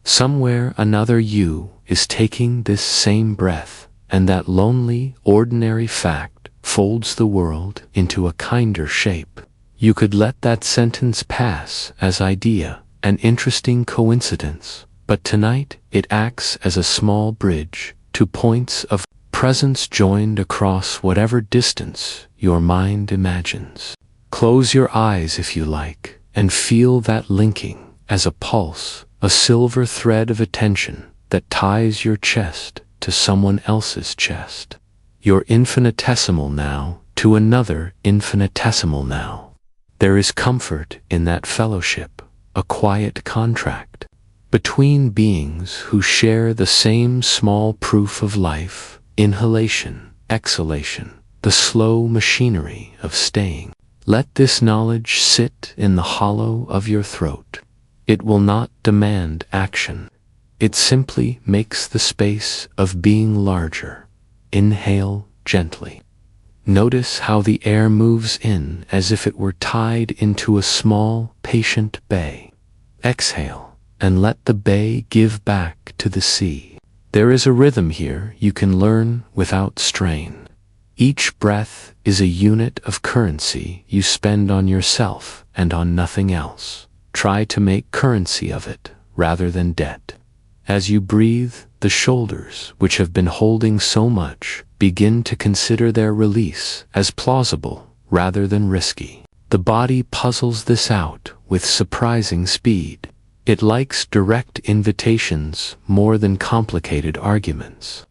Somewhere another you is taking this same breath, and that lonely, ordinary fact folds the world into a kinder shape. You could let that sentence pass as idea, an interesting coincidence, but tonight it acts as a small bridge to points of presence joined across whatever distance your mind imagines. Close your eyes if you like, and feel that linking as a pulse, a silver thread of attention that ties your chest to someone else's chest. Your infinitesimal now to another infinitesimal now. There is comfort in that fellowship, a quiet contract between beings who share the same small proof of life, inhalation, exhalation, the slow machinery of staying. Let this knowledge sit in the hollow of your throat. It will not demand action. It simply makes the space of being larger. Inhale gently. Notice how the air moves in as if it were tied into a small, patient bay. Exhale, and let the bay give back to the sea. There is a rhythm here you can learn without strain. Each breath is a unit of currency you spend on yourself and on nothing else. Try to make currency of it rather than debt. As you breathe, the shoulders, which have been holding so much, begin to consider their release as plausible rather than risky. The body puzzles this out with surprising speed. It likes direct invitations more than complicated arguments.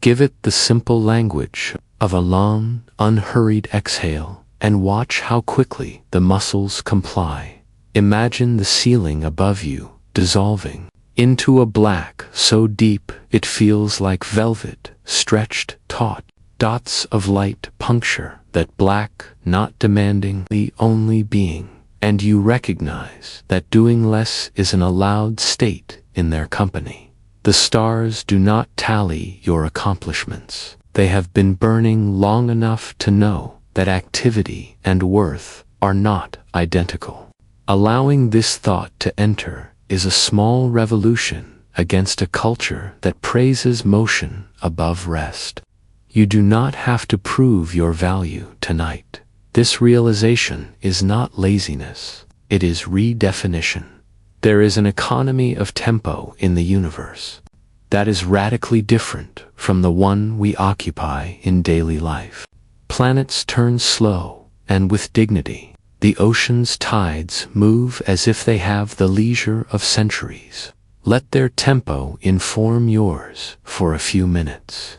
Give it the simple language of a long, unhurried exhale, and watch how quickly the muscles comply. Imagine the ceiling above you dissolving into a black so deep it feels like velvet, stretched taut. Dots of light puncture that black, not demanding the only being, and you recognize that doing less is an allowed state in their company. The stars do not tally your accomplishments. They have been burning long enough to know that activity and worth are not identical. Allowing this thought to enter is a small revolution against a culture that praises motion above rest. You do not have to prove your value tonight. This realization is not laziness, it is redefinition. There is an economy of tempo in the universe that is radically different from the one we occupy in daily life. Planets turn slow and with dignity. The ocean's tides move as if they have the leisure of centuries. Let their tempo inform yours for a few minutes.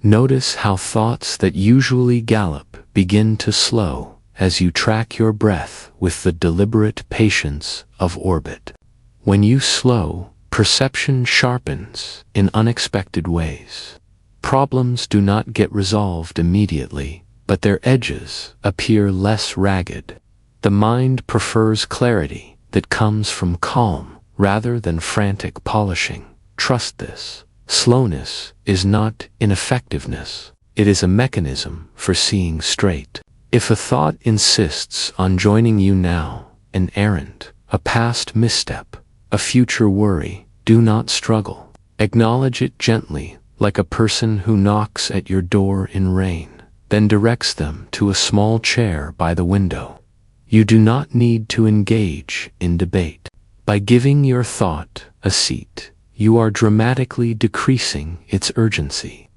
Notice how thoughts that usually gallop begin to slow as you track your breath with the deliberate patience of orbit. When you slow, perception sharpens in unexpected ways. Problems do not get resolved immediately, but their edges appear less ragged. The mind prefers clarity that comes from calm rather than frantic polishing. Trust this. Slowness is not ineffectiveness. It is a mechanism for seeing straight. If a thought insists on joining you now, an errand, a past misstep, a future worry, do not struggle. Acknowledge it gently, like a person who knocks at your door in rain, then directs them to a small chair by the window. You do not need to engage in debate. By giving your thought a seat, you are dramatically decreasing its urgency.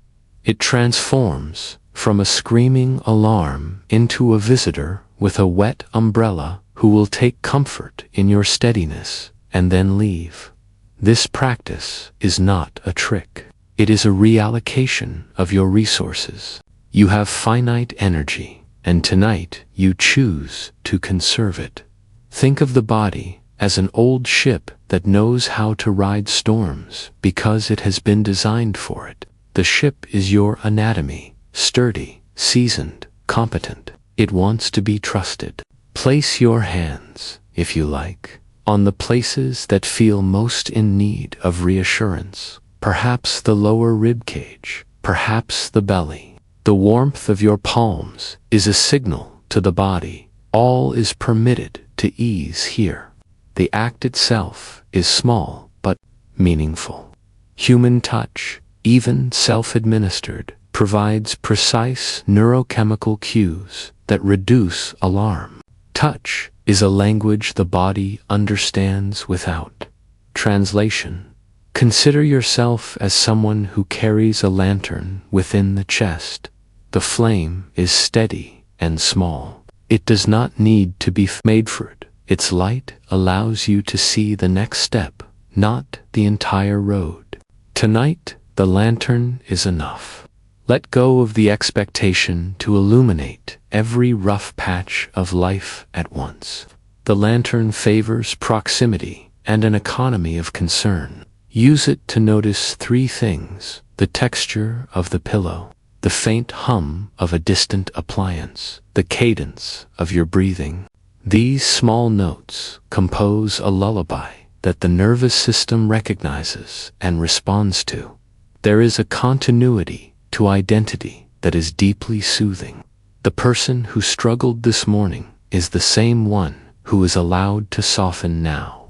It transforms from a screaming alarm into a visitor with a wet umbrella who will take comfort in your steadiness and then leave. This practice is not a trick. It is a reallocation of your resources. You have finite energy, and tonight you choose to conserve it. Think of the body as an old ship that knows how to ride storms because it has been designed for it. The ship is your anatomy, sturdy, seasoned, competent. It wants to be trusted. Place your hands, if you like, on the places that feel most in need of reassurance. Perhaps the lower rib cage, perhaps the belly. The warmth of your palms is a signal to the body. All is permitted to ease here. The act itself is small but meaningful. Human touch, even self-administered, provides precise neurochemical cues that reduce alarm. Touch is a language the body understands without translation. Consider yourself as someone who carries a lantern within the chest. The flame is steady and small. It does not need to be made for it. Its light allows you to see the next step, not the entire road. Tonight, the lantern is enough. Let go of the expectation to illuminate every rough patch of life at once. The lantern favors proximity and an economy of concern. Use it to notice three things: the texture of the pillow, the faint hum of a distant appliance, the cadence of your breathing. These small notes compose a lullaby that the nervous system recognizes and responds to. There is a continuity to identity that is deeply soothing. The person who struggled this morning is the same one who is allowed to soften now.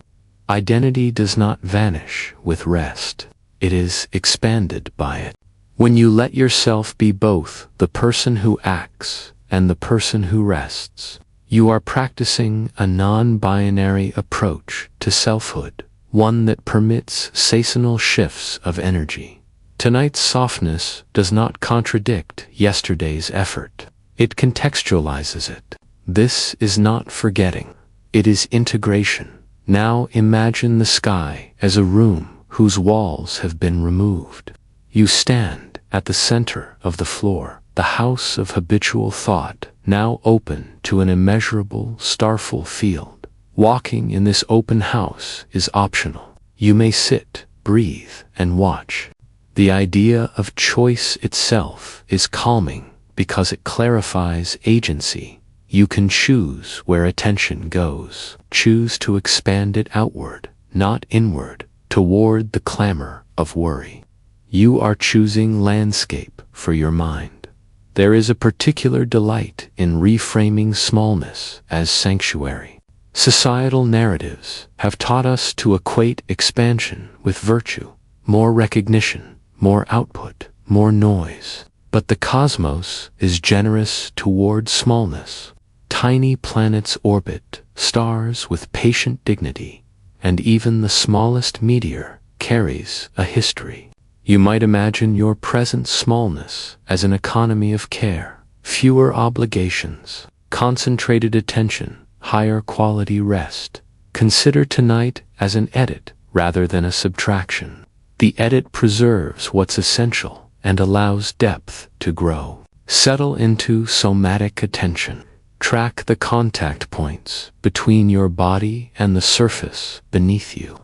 Identity does not vanish with rest. It is expanded by it. When you let yourself be both the person who acts and the person who rests, you are practicing a non-binary approach to selfhood, one that permits seasonal shifts of energy. Tonight's softness does not contradict yesterday's effort. It contextualizes it. This is not forgetting. It is integration. Now imagine the sky as a room whose walls have been removed. You stand at the center of the floor, the house of habitual thought, now open to an immeasurable, starful field. Walking in this open house is optional. You may sit, breathe, and watch. The idea of choice itself is calming because it clarifies agency. You can choose where attention goes. Choose to expand it outward, not inward, toward the clamor of worry. You are choosing landscape for your mind. There is a particular delight in reframing smallness as sanctuary. Societal narratives have taught us to equate expansion with virtue, more recognition, more output, more noise. But the cosmos is generous toward smallness. Tiny planets orbit, stars with patient dignity, and even the smallest meteor carries a history. You might imagine your present smallness as an economy of care, fewer obligations, concentrated attention, higher quality rest. Consider tonight as an edit rather than a subtraction. The edit preserves what's essential and allows depth to grow. Settle into somatic attention. Track the contact points between your body and the surface beneath you.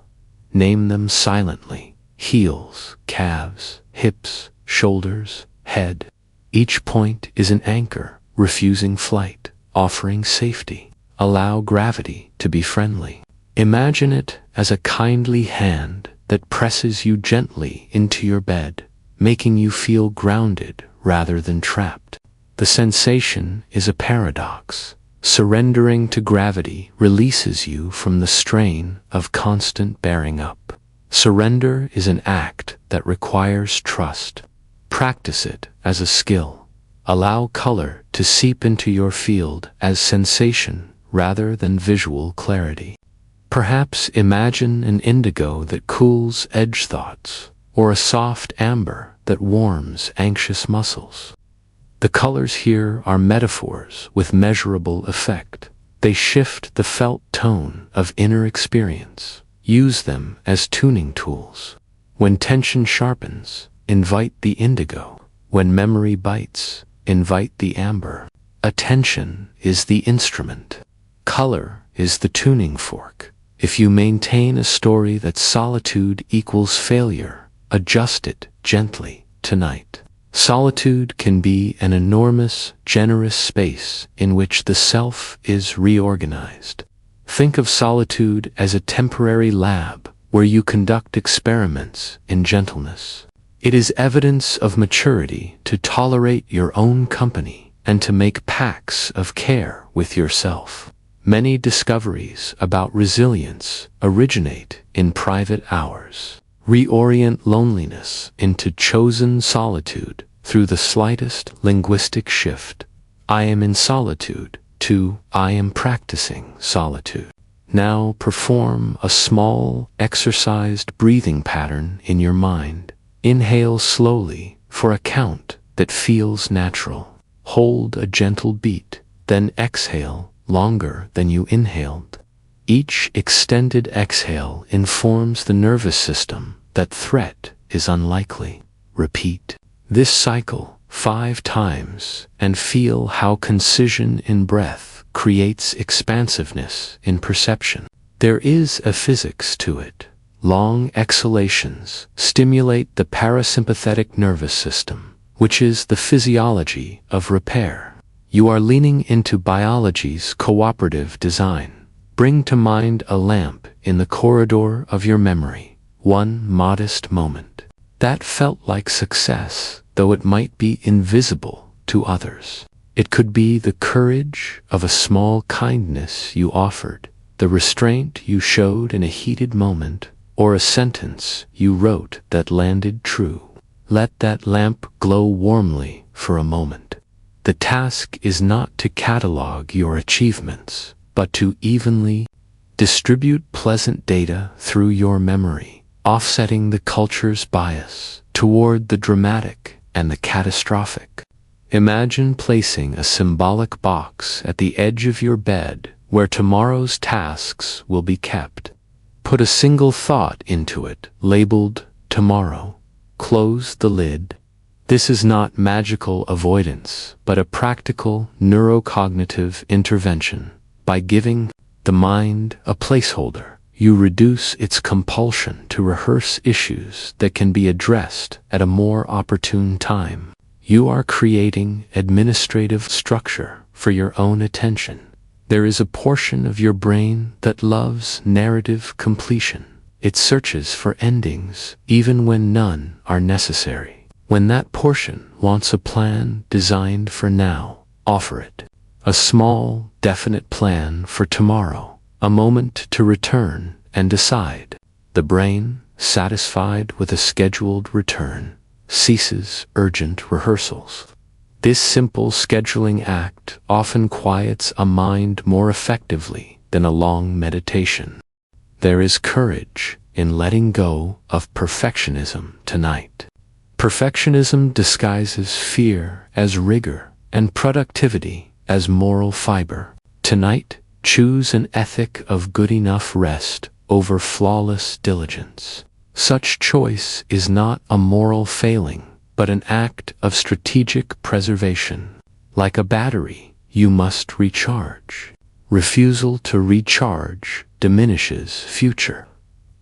Name them silently: heels, calves, hips, shoulders, head. Each point is an anchor, refusing flight, offering safety. Allow gravity to be friendly. Imagine it as a kindly hand that presses you gently into your bed, making you feel grounded rather than trapped. The sensation is a paradox. Surrendering to gravity releases you from the strain of constant bearing up. Surrender is an act that requires trust. Practice it as a skill. Allow color to seep into your field as sensation rather than visual clarity. Perhaps imagine an indigo that cools edge thoughts, or a soft amber that warms anxious muscles. The colors here are metaphors with measurable effect. They shift the felt tone of inner experience. Use them as tuning tools. When tension sharpens, invite the indigo. When memory bites, invite the amber. Attention is the instrument. Color is the tuning fork. If you maintain a story that solitude equals failure, adjust it gently tonight. Solitude can be an enormous, generous space in which the self is reorganized. Think of solitude as a temporary lab where you conduct experiments in gentleness. It is evidence of maturity to tolerate your own company and to make pacts of care with yourself. Many discoveries about resilience originate in private hours. Reorient loneliness into chosen solitude through the slightest linguistic shift. I am in solitude to I am practicing solitude. Now perform a small, exercised breathing pattern in your mind. Inhale slowly for a count that feels natural. Hold a gentle beat, then exhale longer than you inhaled. Each extended exhale informs the nervous system that threat is unlikely. Repeat this cycle 5 times and feel how concision in breath creates expansiveness in perception. There is a physics to it. Long exhalations stimulate the parasympathetic nervous system, which is the physiology of repair. You are leaning into biology's cooperative design. Bring to mind a lamp in the corridor of your memory, one modest moment. That felt like success, though it might be invisible to others. It could be the courage of a small kindness you offered, the restraint you showed in a heated moment, or a sentence you wrote that landed true. Let that lamp glow warmly for a moment. The task is not to catalog your achievements, but to evenly distribute pleasant data through your memory, offsetting the culture's bias toward the dramatic and the catastrophic. Imagine placing a symbolic box at the edge of your bed where tomorrow's tasks will be kept. Put a single thought into it, labeled tomorrow. Close the lid. This is not magical avoidance, but a practical neurocognitive intervention. By giving the mind a placeholder, you reduce its compulsion to rehearse issues that can be addressed at a more opportune time. You are creating administrative structure for your own attention. There is a portion of your brain that loves narrative completion. It searches for endings, even when none are necessary. When that portion wants a plan designed for now, offer it. A small, definite plan for tomorrow, a moment to return and decide. The brain, satisfied with a scheduled return, ceases urgent rehearsals. This simple scheduling act often quiets a mind more effectively than a long meditation. There is courage in letting go of perfectionism tonight. Perfectionism disguises fear as rigor and productivity as moral fiber. Tonight, choose an ethic of good enough rest over flawless diligence. Such choice is not a moral failing, but an act of strategic preservation. Like a battery, you must recharge. Refusal to recharge diminishes future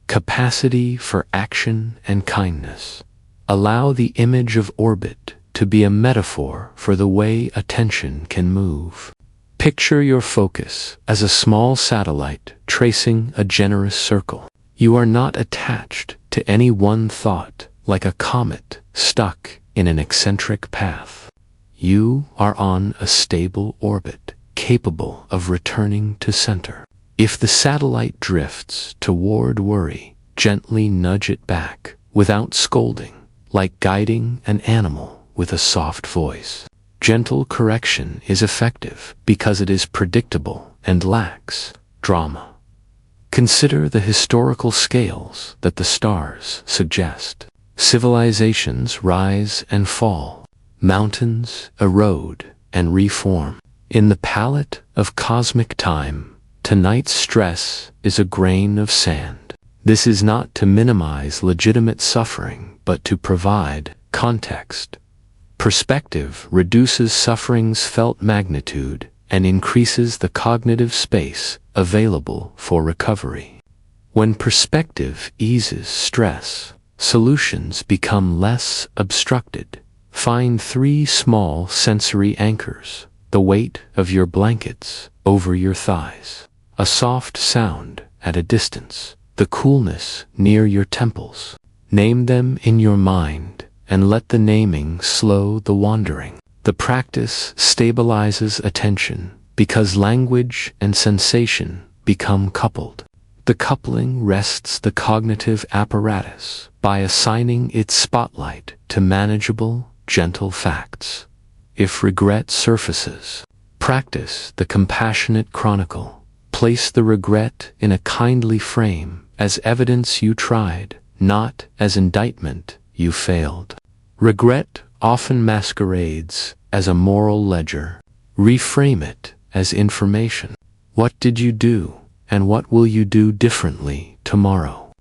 capacity for action and kindness. Allow the image of orbit to be a metaphor for the way attention can move. Picture your focus as a small satellite tracing a generous circle. You are not attached to any one thought like a comet stuck in an eccentric path. You are on a stable orbit, capable of returning to center. If the satellite drifts toward worry, gently nudge it back without scolding, like guiding an animal with a soft voice. Gentle correction is effective because it is predictable and lacks drama. Consider the historical scales that the stars suggest. Civilizations rise and fall. Mountains erode and reform. In the palette of cosmic time, tonight's stress is a grain of sand. This is not to minimize legitimate suffering, but to provide context. Perspective reduces suffering's felt magnitude and increases the cognitive space available for recovery. When perspective eases stress, solutions become less obstructed. Find 3 small sensory anchors: the weight of your blankets over your thighs, a soft sound at a distance, the coolness near your temples. Name them in your mind and let the naming slow the wandering. The practice stabilizes attention because language and sensation become coupled. The coupling rests the cognitive apparatus by assigning its spotlight to manageable, gentle facts. If regret surfaces, practice the compassionate chronicle. Place the regret in a kindly frame as evidence you tried, not as indictment you failed. Regret often masquerades as a moral ledger. Reframe it as information. What did you do, and what will you do differently tomorrow?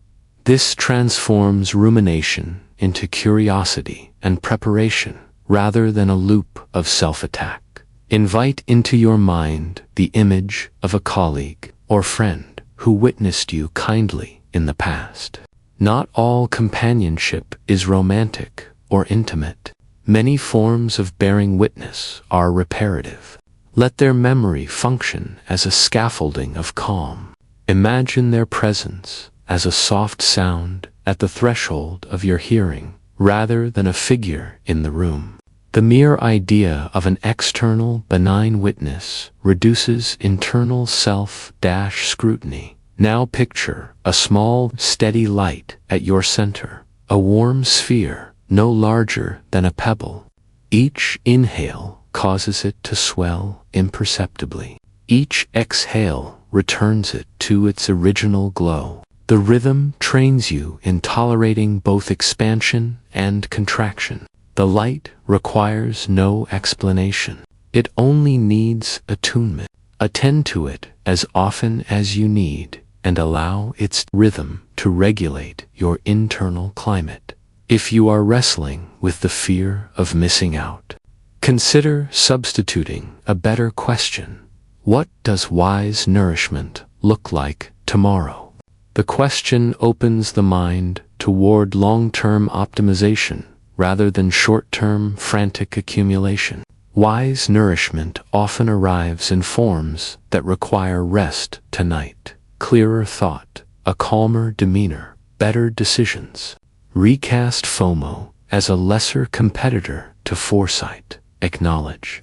This transforms rumination into curiosity and preparation, rather than a loop of self-attack. Invite into your mind the image of a colleague or friend who witnessed you kindly in the past. Not all companionship is romantic or intimate. Many forms of bearing witness are reparative. Let their memory function as a scaffolding of calm. Imagine their presence as a soft sound at the threshold of your hearing, rather than a figure in the room. The mere idea of an external, benign witness reduces internal self-scrutiny. Now picture a small, steady light at your center, a warm sphere no larger than a pebble. Each inhale causes it to swell imperceptibly. Each exhale returns it to its original glow. The rhythm trains you in tolerating both expansion and contraction. The light requires no explanation. It only needs attunement. Attend to it as often as you need and allow its rhythm to regulate your internal climate. If you are wrestling with the fear of missing out, consider substituting a better question. What does wise nourishment look like tomorrow? The question opens the mind toward long-term optimization rather than short-term frantic accumulation. Wise nourishment often arrives in forms that require rest tonight, clearer thought, a calmer demeanor, better decisions. Recast FOMO as a lesser competitor to foresight. Acknowledge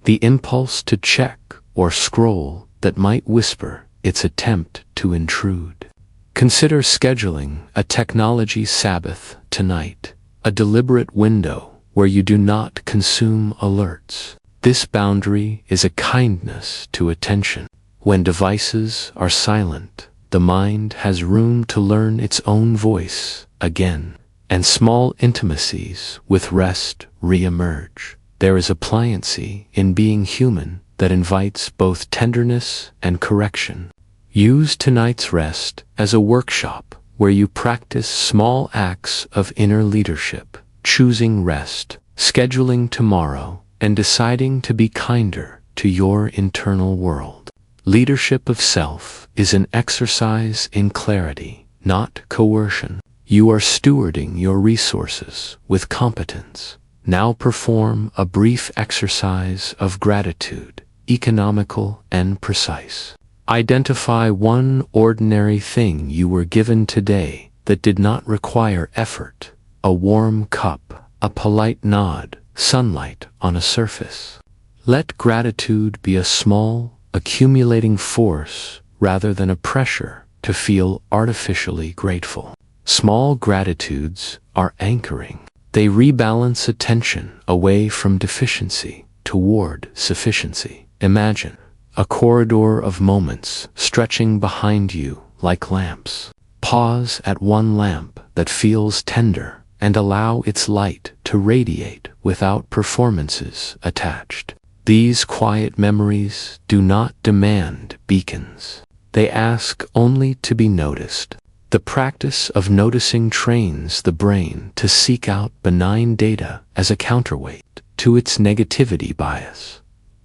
the impulse to check or scroll that might whisper its attempt to intrude. Consider scheduling a technology Sabbath tonight, a deliberate window where you do not consume alerts. This boundary is a kindness to attention. When devices are silent, the mind has room to learn its own voice again, and small intimacies with rest re-emerge. There is a pliancy in being human that invites both tenderness and correction. Use tonight's rest as a workshop where you practice small acts of inner leadership, choosing rest, scheduling tomorrow, and deciding to be kinder to your internal world. Leadership of self is an exercise in clarity, not coercion. You are stewarding your resources with competence. Now perform a brief exercise of gratitude, economical and precise. Identify one ordinary thing you were given today that did not require effort. A warm cup, a polite nod, sunlight on a surface. Let gratitude be a small, accumulating force rather than a pressure to feel artificially grateful. Small gratitudes are anchoring. They rebalance attention away from deficiency toward sufficiency. Imagine a corridor of moments stretching behind you like lamps. Pause at one lamp that feels tender and allow its light to radiate without performances attached. These quiet memories do not demand beacons. They ask only to be noticed. The practice of noticing trains the brain to seek out benign data as a counterweight to its negativity bias.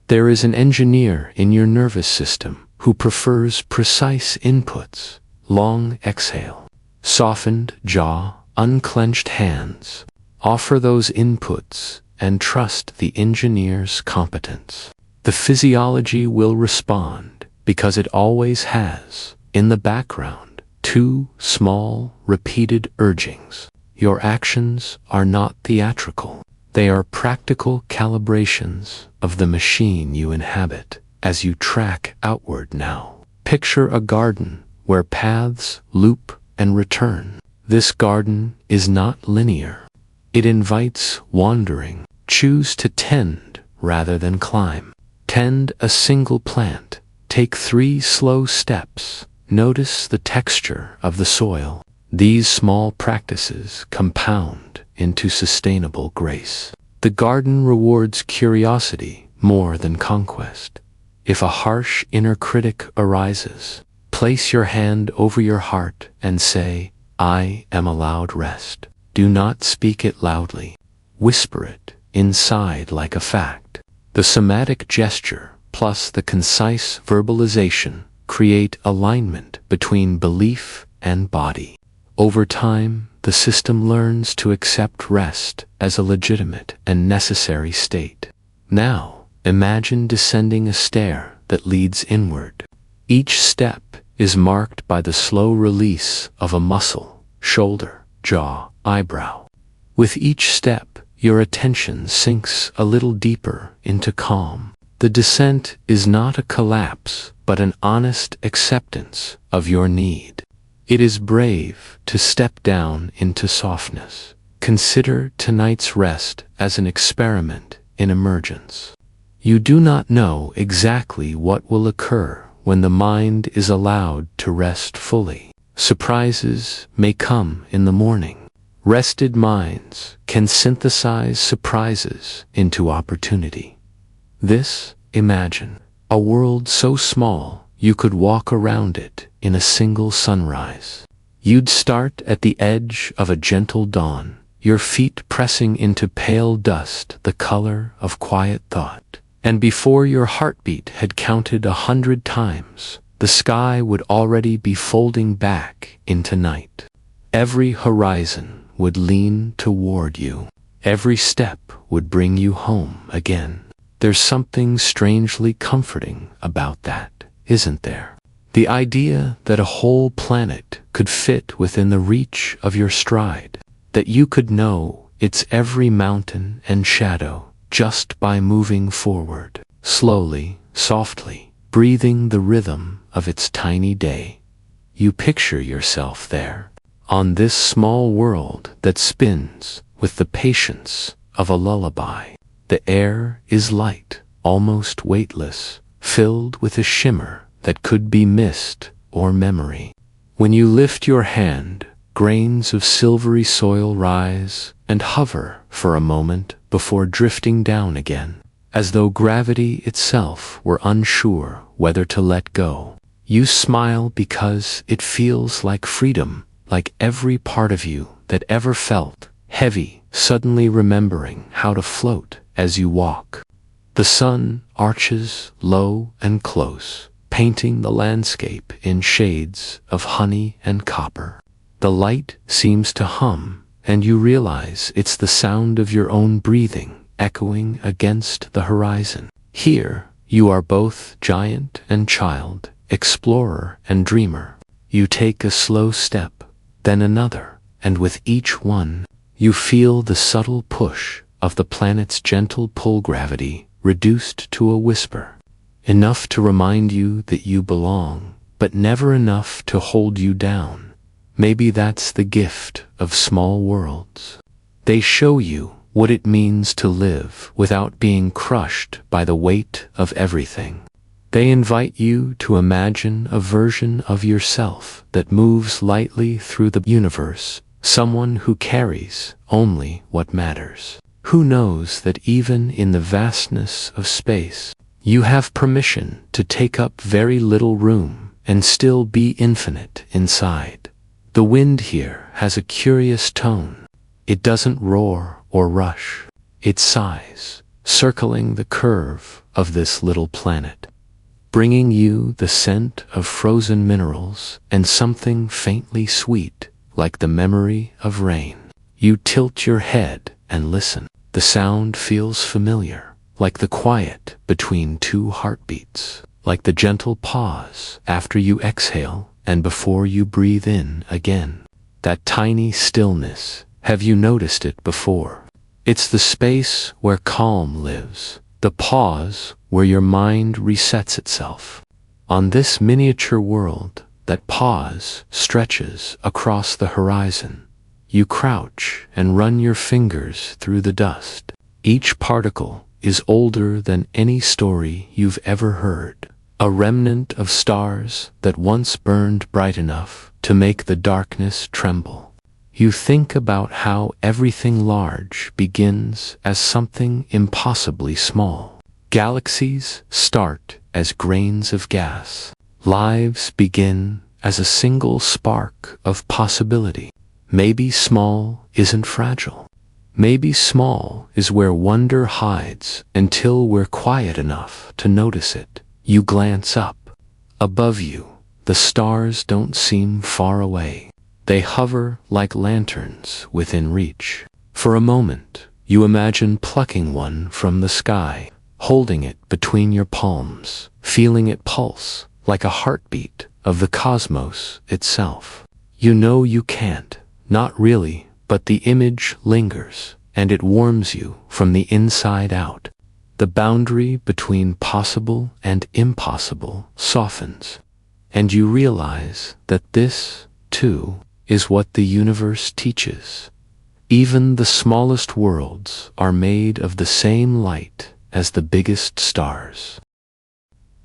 There is an engineer in your nervous system who prefers precise inputs, long exhale, softened jaw, unclenched hands. Offer those inputs and trust the engineer's competence. The physiology will respond because it always has, in the background, two small, repeated urgings. Your actions are not theatrical. They are practical calibrations of the machine you inhabit. As you track outward now, picture a garden where paths loop and return. This garden is not linear. It invites wandering. Choose to tend rather than climb. Tend a single plant. Take 3 slow steps. Notice the texture of the soil. These small practices compound into sustainable grace. The garden rewards curiosity more than conquest. If a harsh inner critic arises, place your hand over your heart and say, I am allowed rest. Do not speak it loudly. Whisper it inside like a fact. The somatic gesture plus the concise verbalization create alignment between belief and body. Over time, the system learns to accept rest as a legitimate and necessary state. Now, imagine descending a stair that leads inward. Each step is marked by the slow release of a muscle, shoulder, jaw, eyebrow. With each step, your attention sinks a little deeper into calm. The descent is not a collapse, but an honest acceptance of your need. It is brave to step down into softness. Consider tonight's rest as an experiment in emergence. You do not know exactly what will occur when the mind is allowed to rest fully. Surprises may come in the morning. Rested minds can synthesize surprises into opportunity. Imagine a world so small you could walk around it in a single sunrise. You'd start at the edge of a gentle dawn, your feet pressing into pale dust, the color of quiet thought. And before your heartbeat had counted 100 times, the sky would already be folding back into night. Every horizon would lean toward you. Every step would bring you home again. There's something strangely comforting about that, isn't there? The idea that a whole planet could fit within the reach of your stride, that you could know its every mountain and shadow just by moving forward, slowly, softly, breathing the rhythm of its tiny day. You picture yourself there, on this small world that spins with the patience of a lullaby. The air is light, almost weightless, filled with a shimmer that could be mist or memory. When you lift your hand, grains of silvery soil rise and hover for a moment before drifting down again, as though gravity itself were unsure whether to let go. You smile because it feels like freedom, like every part of you that ever felt heavy, suddenly remembering how to float as you walk. The sun arches low and close, painting the landscape in shades of honey and copper. The light seems to hum, and you realize it's the sound of your own breathing echoing against the horizon. Here, you are both giant and child, explorer and dreamer. You take a slow step, then another, and with each one, you feel the subtle push of the planet's gentle pull, gravity reduced to a whisper, enough to remind you that you belong, but never enough to hold you down. Maybe that's the gift of small worlds. They show you what it means to live without being crushed by the weight of everything. They invite you to imagine a version of yourself that moves lightly through the universe, someone who carries only what matters. Who knows that even in the vastness of space, you have permission to take up very little room and still be infinite inside. The wind here has a curious tone. It doesn't roar or rush. It sighs, circling the curve of this little planet, bringing you the scent of frozen minerals and something faintly sweet, like the memory of rain. You tilt your head and listen. The sound feels familiar, like the quiet between two heartbeats, like the gentle pause after you exhale and before you breathe in again. That tiny stillness, have you noticed it before? It's the space where calm lives, the pause where your mind resets itself. On this miniature world, that pause stretches across the horizon. You crouch and run your fingers through the dust. Each particle is older than any story you've ever heard. A remnant of stars that once burned bright enough to make the darkness tremble. You think about how everything large begins as something impossibly small. Galaxies start as grains of gas. Lives begin as a single spark of possibility. Maybe small isn't fragile. Maybe small is where wonder hides until we're quiet enough to notice it. You glance up. Above you, the stars don't seem far away. They hover like lanterns within reach. For a moment, you imagine plucking one from the sky, holding it between your palms, feeling it pulse like a heartbeat of the cosmos itself. You know you can't, not really, but the image lingers, and it warms you from the inside out. The boundary between possible and impossible softens, and you realize that this, too, is what the universe teaches. Even the smallest worlds are made of the same light as the biggest stars.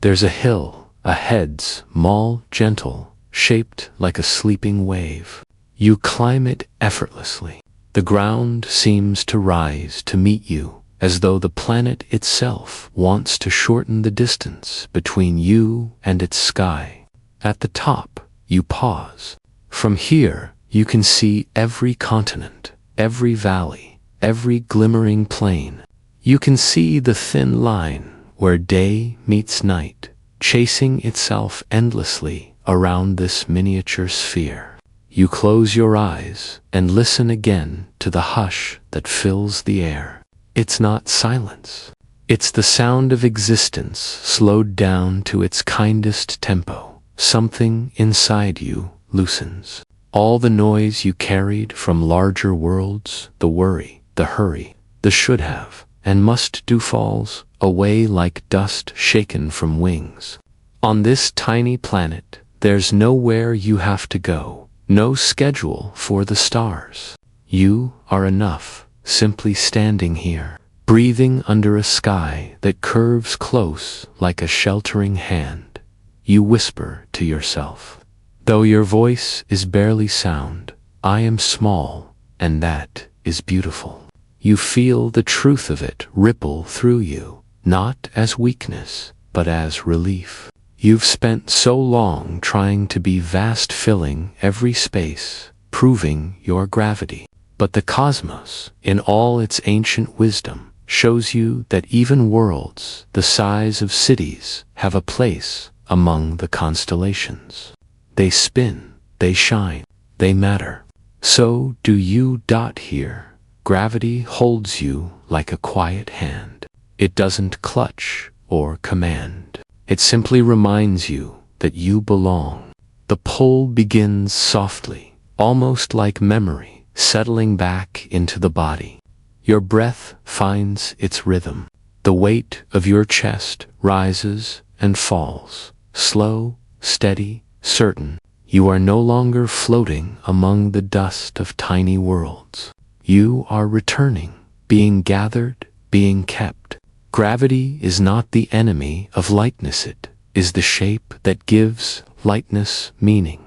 There's a hill ahead, small, gentle, shaped like a sleeping wave. You climb it effortlessly. The ground seems to rise to meet you, as though the planet itself wants to shorten the distance between you and its sky. At the top, you pause. From here, you can see every continent, every valley, every glimmering plain. You can see the thin line where day meets night, chasing itself endlessly around this miniature sphere. You close your eyes and listen again to the hush that fills the air. It's not silence. It's the sound of existence slowed down to its kindest tempo. Something inside you loosens. All the noise you carried from larger worlds, the worry, the hurry, the should have, and must do falls away like dust shaken from wings. On this tiny planet, there's nowhere you have to go, no schedule for the stars. You are enough, simply standing here, breathing under a sky that curves close like a sheltering hand. You whisper to yourself, though your voice is barely sound, I am small, and that is beautiful. You feel the truth of it ripple through you, not as weakness, but as relief. You've spent so long trying to be vast, filling every space, proving your gravity. But the cosmos, in all its ancient wisdom, shows you that even worlds the size of cities have a place among the constellations. They spin, they shine, they matter. So do you. Here. Gravity holds you like a quiet hand. It doesn't clutch or command. It simply reminds you that you belong. The pull begins softly, almost like memory, settling back into the body. Your breath finds its rhythm. The weight of your chest rises and falls, slow, steady, certain. You are no longer floating among the dust of tiny worlds. You are returning, being gathered, being kept. Gravity is not the enemy of lightness, it is the shape that gives lightness meaning.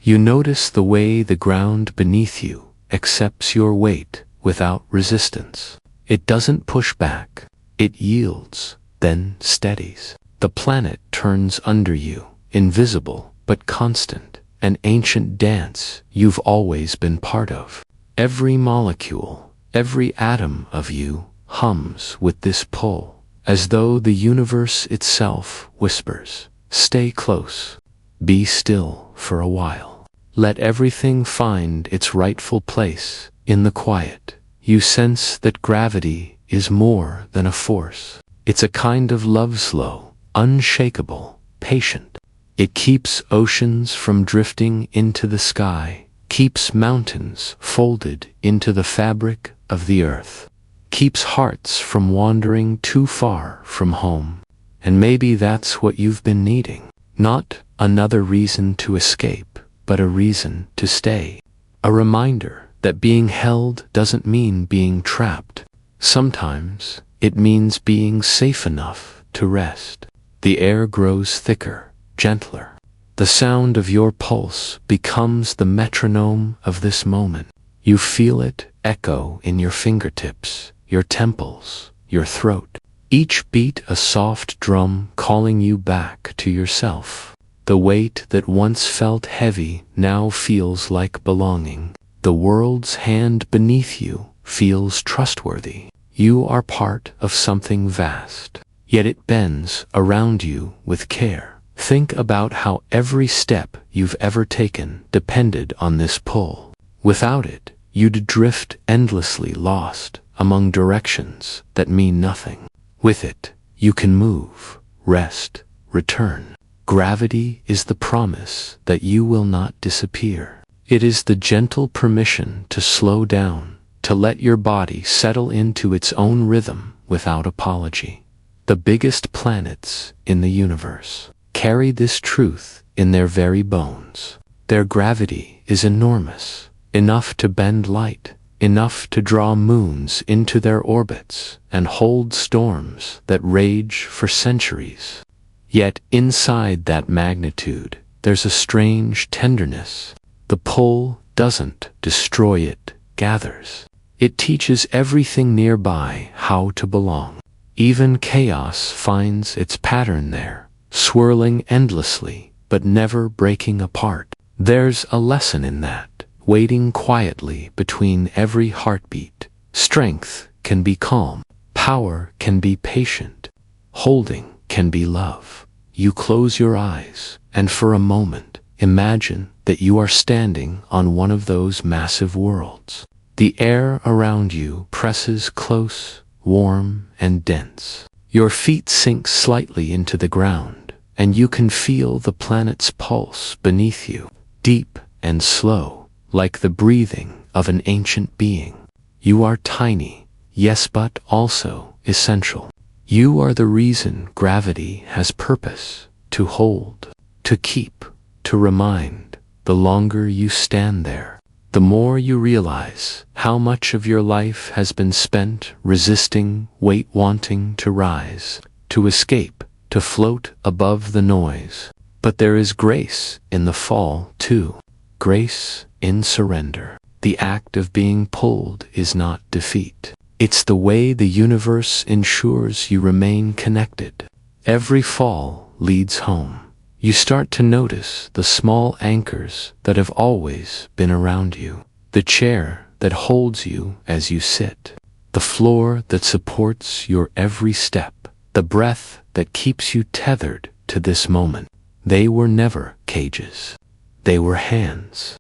You notice the way the ground beneath you accepts your weight without resistance. It doesn't push back, it yields, then steadies. The planet turns under you, invisible but constant, an ancient dance you've always been part of. Every molecule, every atom of you hums with this pull, as though the universe itself whispers, stay close, be still for a while. Let everything find its rightful place. In the quiet, you sense that gravity is more than a force. It's a kind of love, slow, unshakable, patient. It keeps oceans from drifting into the sky, keeps mountains folded into the fabric of the earth, keeps hearts from wandering too far from home. And maybe that's what you've been needing. Not another reason to escape, but a reason to stay. A reminder that being held doesn't mean being trapped. Sometimes it means being safe enough to rest. The air grows thicker, gentler. The sound of your pulse becomes the metronome of this moment. You feel it echo in your fingertips, your temples, your throat. Each beat a soft drum calling you back to yourself. The weight that once felt heavy now feels like belonging. The world's hand beneath you feels trustworthy. You are part of something vast, yet it bends around you with care. Think about how every step you've ever taken depended on this pull. Without it, you'd drift endlessly lost among directions that mean nothing. With it, you can move, rest, return. Gravity is the promise that you will not disappear. It is the gentle permission to slow down, to let your body settle into its own rhythm without apology. The biggest planets in the universe carry this truth in their very bones. Their gravity is enormous, enough to bend light, enough to draw moons into their orbits and hold storms that rage for centuries. Yet inside that magnitude, there's a strange tenderness. The pull doesn't destroy it, gathers. It teaches everything nearby how to belong. Even chaos finds its pattern there, swirling endlessly, but never breaking apart. There's a lesson in that, waiting quietly between every heartbeat. Strength can be calm, power can be patient, holding can be love. You close your eyes, and for a moment, imagine that you are standing on one of those massive worlds. The air around you presses close, warm, and dense. Your feet sink slightly into the ground, and you can feel the planet's pulse beneath you, deep and slow, like the breathing of an ancient being. You are tiny, yes, but also essential. You are the reason gravity has purpose, to hold, to keep, to remind. The longer you stand there, the more you realize how much of your life has been spent resisting weight, wanting to rise, to escape, to float above the noise. But there is grace in the fall, too. Grace in surrender. The act of being pulled is not defeat. It's the way the universe ensures you remain connected. Every fall leads home. You start to notice the small anchors that have always been around you. The chair that holds you as you sit. The floor that supports your every step. The breath that keeps you tethered to this moment. They were never cages. They were hands.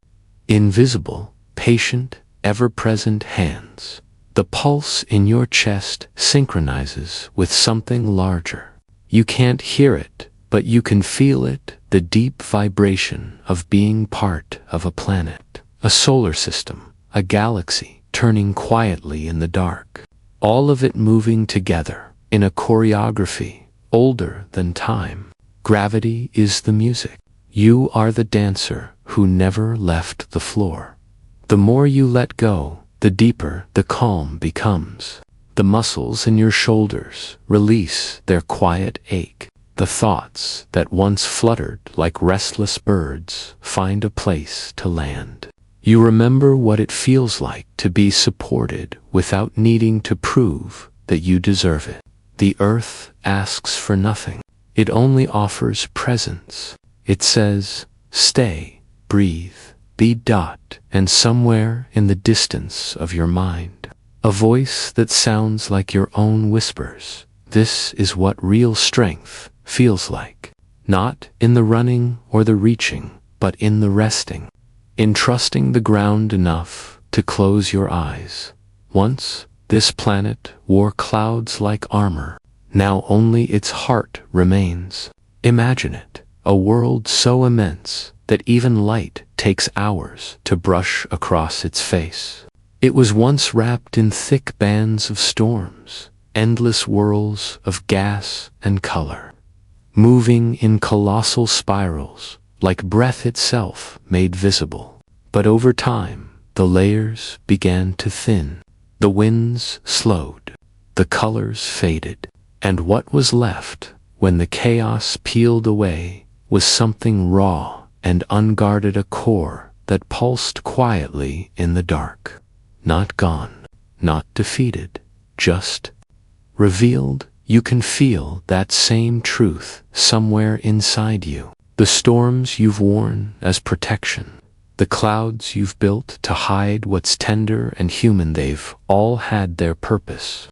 Invisible, patient, ever-present hands. The pulse in your chest synchronizes with something larger. You can't hear it, but you can feel it, the deep vibration of being part of a planet, a solar system, a galaxy, turning quietly in the dark. All of it moving together in a choreography older than time. Gravity is the music. You are the dancer who never left the floor. The more you let go, the deeper the calm becomes. The muscles in your shoulders release their quiet ache. The thoughts that once fluttered like restless birds find a place to land. You remember what it feels like to be supported without needing to prove that you deserve it. The earth asks for nothing. It only offers presence. It says, stay, breathe, be . And somewhere in the distance of your mind, a voice that sounds like your own whispers. This is what real strength feels like. Not in the running or the reaching, but in the resting. In trusting the ground enough to close your eyes. Once, this planet wore clouds like armor. Now only its heart remains. Imagine it, a world so immense that even light takes hours to brush across its face. It was once wrapped in thick bands of storms, endless whirls of gas and color. moving in colossal spirals, like breath itself made visible. But over time, the layers began to thin. The winds slowed, the colors faded, and what was left, when the chaos peeled away, was something raw and unguarded, a core that pulsed quietly in the dark. Not gone, not defeated, just revealed. You can feel that same truth somewhere inside you. The storms you've worn as protection, the clouds you've built to hide what's tender and human, they've all had their purpose.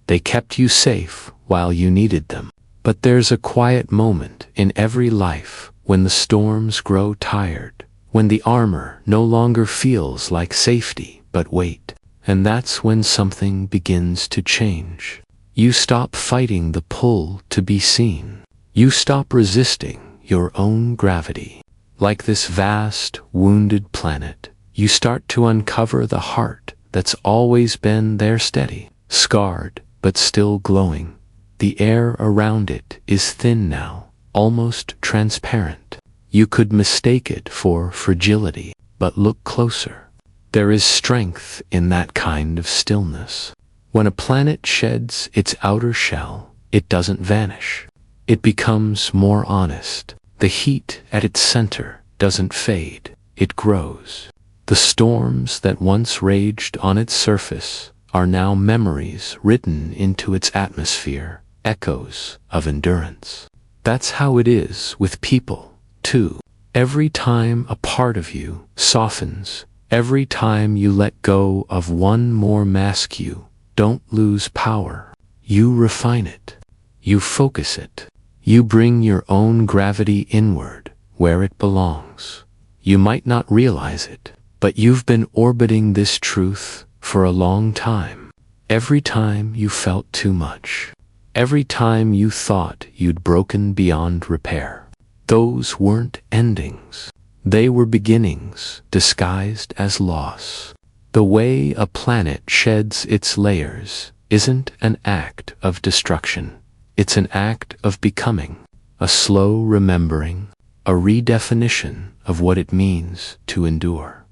They kept you safe while you needed them. But there's a quiet moment in every life when the storms grow tired, when the armor no longer feels like safety but weight. And that's when something begins to change. You stop fighting the pull to be seen. You stop resisting your own gravity. Like this vast, wounded planet, you start to uncover the heart that's always been there, steady, scarred, but still glowing. The air around it is thin now, almost transparent. You could mistake it for fragility, but look closer. There is strength in that kind of stillness. When a planet sheds its outer shell, it doesn't vanish. It becomes more honest. The heat at its center doesn't fade, it grows. The storms that once raged on its surface are now memories written into its atmosphere, echoes of endurance. That's how it is with people, too. Every time a part of you softens, every time you let go of one more mask, you don't lose power. You refine it. You focus it. You bring your own gravity inward, where it belongs. You might not realize it, but you've been orbiting this truth for a long time. Every time you felt too much, every time you thought you'd broken beyond repair, those weren't endings. They were beginnings disguised as loss. The way a planet sheds its layers isn't an act of destruction. It's an act of becoming, a slow remembering, a redefinition of what it means to endure.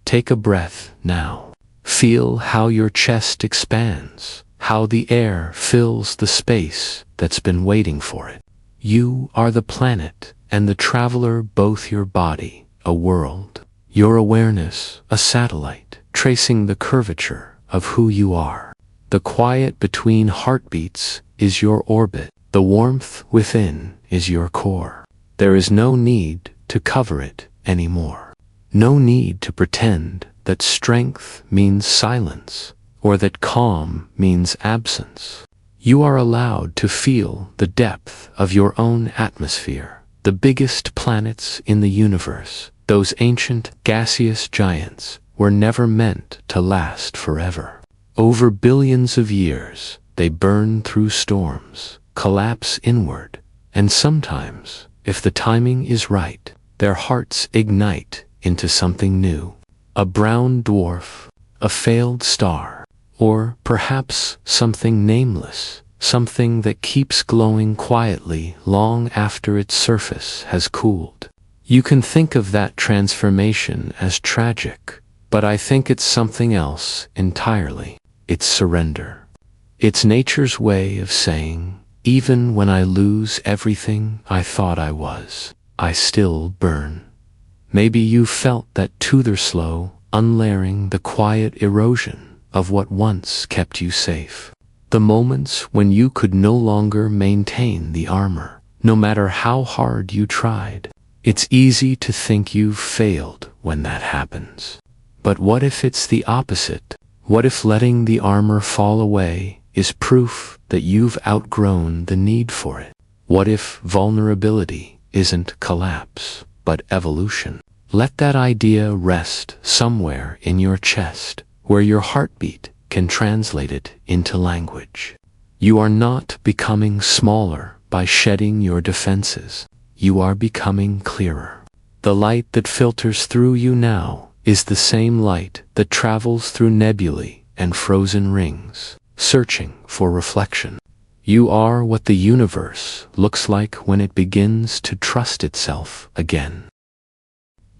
Take a breath now. Feel how your chest expands, how the air fills the space that's been waiting for it. You are the planet and the traveler, both your body, a world, your awareness, a satellite, tracing the curvature of who you are. The quiet between heartbeats is your orbit. The warmth within is your core. There is no need to cover it anymore. No need to pretend that strength means silence or that calm means absence. You are allowed to feel the depth of your own atmosphere. The biggest planets in the universe, those ancient gaseous giants, were never meant to last forever. Over billions of years, they burn through storms, collapse inward, and sometimes, if the timing is right, their hearts ignite into something new. A brown dwarf, a failed star, or perhaps something nameless, something that keeps glowing quietly long after its surface has cooled. You can think of that transformation as tragic, but I think it's something else entirely. It's surrender. It's nature's way of saying, even when I lose everything I thought I was, I still burn. Maybe you felt that too, the slow, unlayering, the quiet erosion of what once kept you safe. The moments when you could no longer maintain the armor, no matter how hard you tried. It's easy to think you've failed when that happens. But what if it's the opposite? What if letting the armor fall away is proof that you've outgrown the need for it? What if vulnerability isn't collapse, but evolution? Let that idea rest somewhere in your chest, where your heartbeat can translate it into language. You are not becoming smaller by shedding your defenses. You are becoming clearer. The light that filters through you now is the same light that travels through nebulae and frozen rings, searching for reflection. You are what the universe looks like when it begins to trust itself again.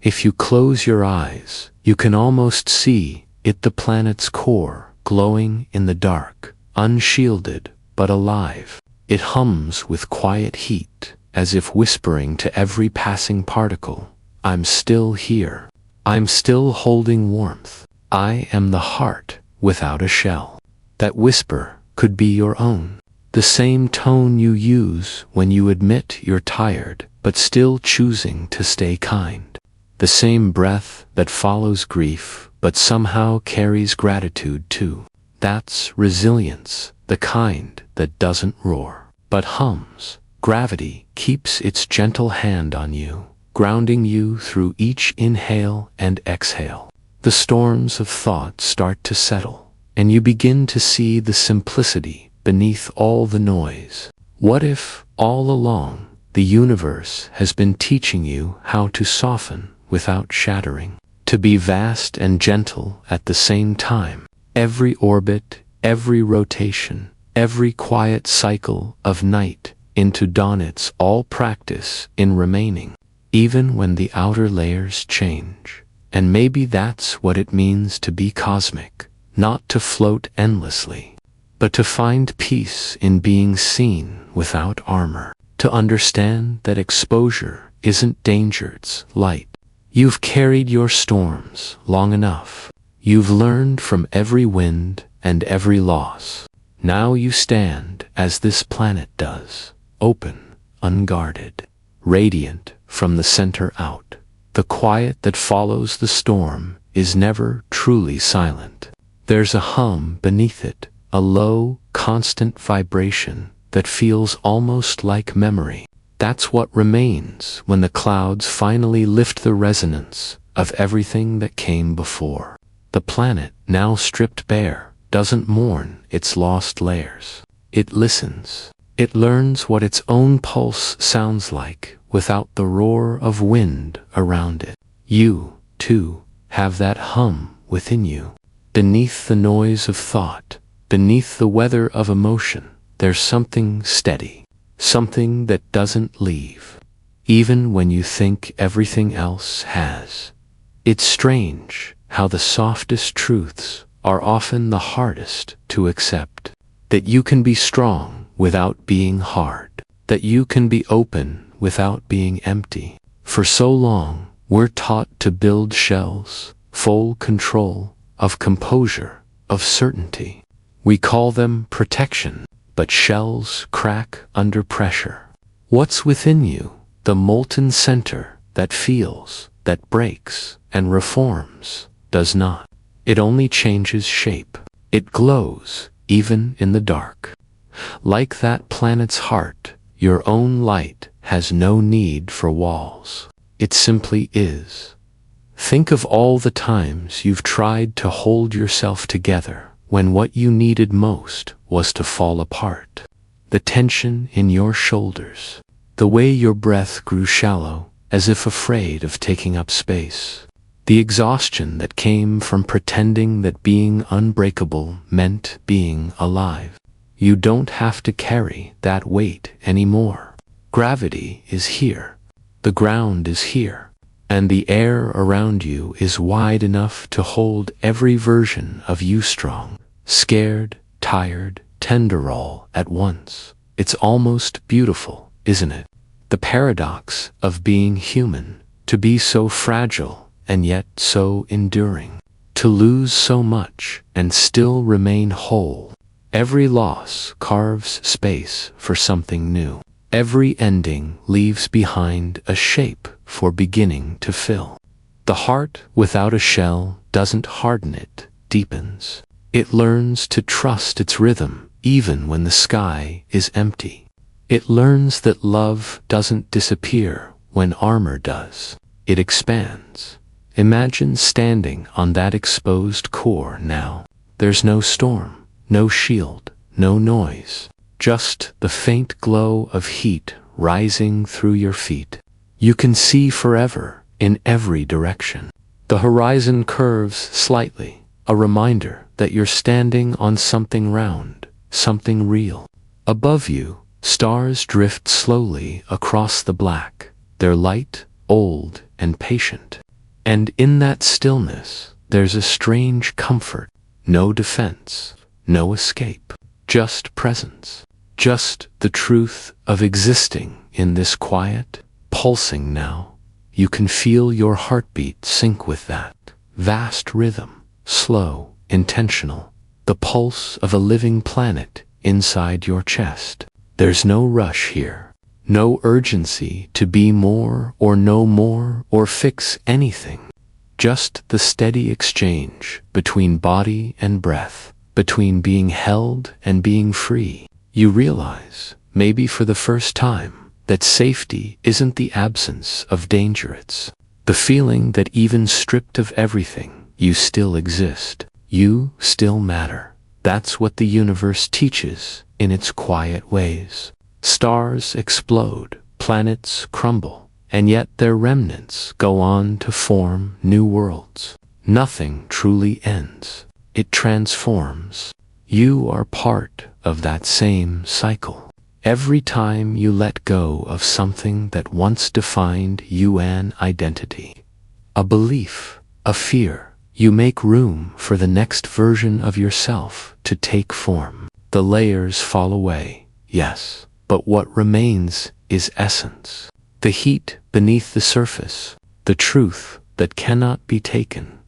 If you close your eyes, you can almost see it, the planet's core, glowing in the dark, unshielded but alive. It hums with quiet heat, as if whispering to every passing particle, I'm still here. I'm still holding warmth. I am the heart without a shell. That whisper could be your own. The same tone you use when you admit you're tired, but still choosing to stay kind. The same breath that follows grief, but somehow carries gratitude too. That's resilience, the kind that doesn't roar, but hums. Gravity keeps its gentle hand on you, grounding you through each inhale and exhale. The storms of thought start to settle, and you begin to see the simplicity beneath all the noise. What if, all along, the universe has been teaching you how to soften without shattering, to be vast and gentle at the same time? Every orbit, every rotation, every quiet cycle of night into dawn, it's all practice in remaining, even when the outer layers change. And maybe that's what it means to be cosmic, not to float endlessly, but to find peace in being seen without armor, to understand that exposure isn't danger, it's light. You've carried your storms long enough. You've learned from every wind and every loss. Now you stand as this planet does, open, unguarded, radiant from the center out. The quiet that follows the storm is never truly silent. There's a hum beneath it, a low, constant vibration that feels almost like memory. That's what remains when the clouds finally lift the resonance of everything that came before. The planet, now stripped bare, doesn't mourn its lost layers. It listens. It learns what its own pulse sounds like without the roar of wind around it. You, too, have that hum within you. Beneath the noise of thought, beneath the weather of emotion, there's something steady. Something that doesn't leave, even when you think everything else has. It's strange how the softest truths are often the hardest to accept. That you can be strong without being hard. That you can be open without being empty. For so long, we're taught to build shells, full control, of composure, of certainty. We call them protection. But shells crack under pressure. What's within you, the molten center that feels, that breaks, and reforms, does not. It only changes shape. It glows, even in the dark. Like that planet's heart, your own light has no need for walls. It simply is. Think of all the times you've tried to hold yourself together when what you needed most was to fall apart. The tension in your shoulders, the way your breath grew shallow, as if afraid of taking up space, the exhaustion that came from pretending that being unbreakable meant being alive. You don't have to carry that weight anymore. Gravity is here. The ground is here. And the air around you is wide enough to hold every version of you, strong, scared, tired, tender, all at once. It's almost beautiful, isn't it? The paradox of being human, to be so fragile and yet so enduring, to lose so much and still remain whole. Every loss carves space for something new. Every ending leaves behind a shape for beginning to fill. The heart without a shell doesn't harden, it deepens. It learns to trust its rhythm even when the sky is empty. It learns that love doesn't disappear when armor does. It expands. Imagine standing on that exposed core now. There's no storm, no shield, no noise. Just the faint glow of heat rising through your feet. You can see forever in every direction. The horizon curves slightly, a reminder that you're standing on something round, something real. Above you, stars drift slowly across the black, their light, old, and patient. And in that stillness, there's a strange comfort, no defense, no escape, just presence, just the truth of existing in this quiet, pulsing now. You can feel your heartbeat sync with that vast rhythm, slow, intentional, the pulse of a living planet inside your chest. There's no rush here, no urgency to be more or know more or fix anything. Just the steady exchange between body and breath, between being held and being free. You realize, maybe for the first time, that safety isn't the absence of danger, it's the feeling that even stripped of everything, you still exist, you still matter. That's what the universe teaches in its quiet ways. Stars explode, planets crumble, and yet their remnants go on to form new worlds. Nothing truly ends. It transforms. You are part of that same cycle. Every time you let go of something that once defined you, an identity, a belief, a fear, you make room for the next version of yourself to take form. The layers fall away, yes, but what remains is essence. The heat beneath the surface, the truth that cannot be taken.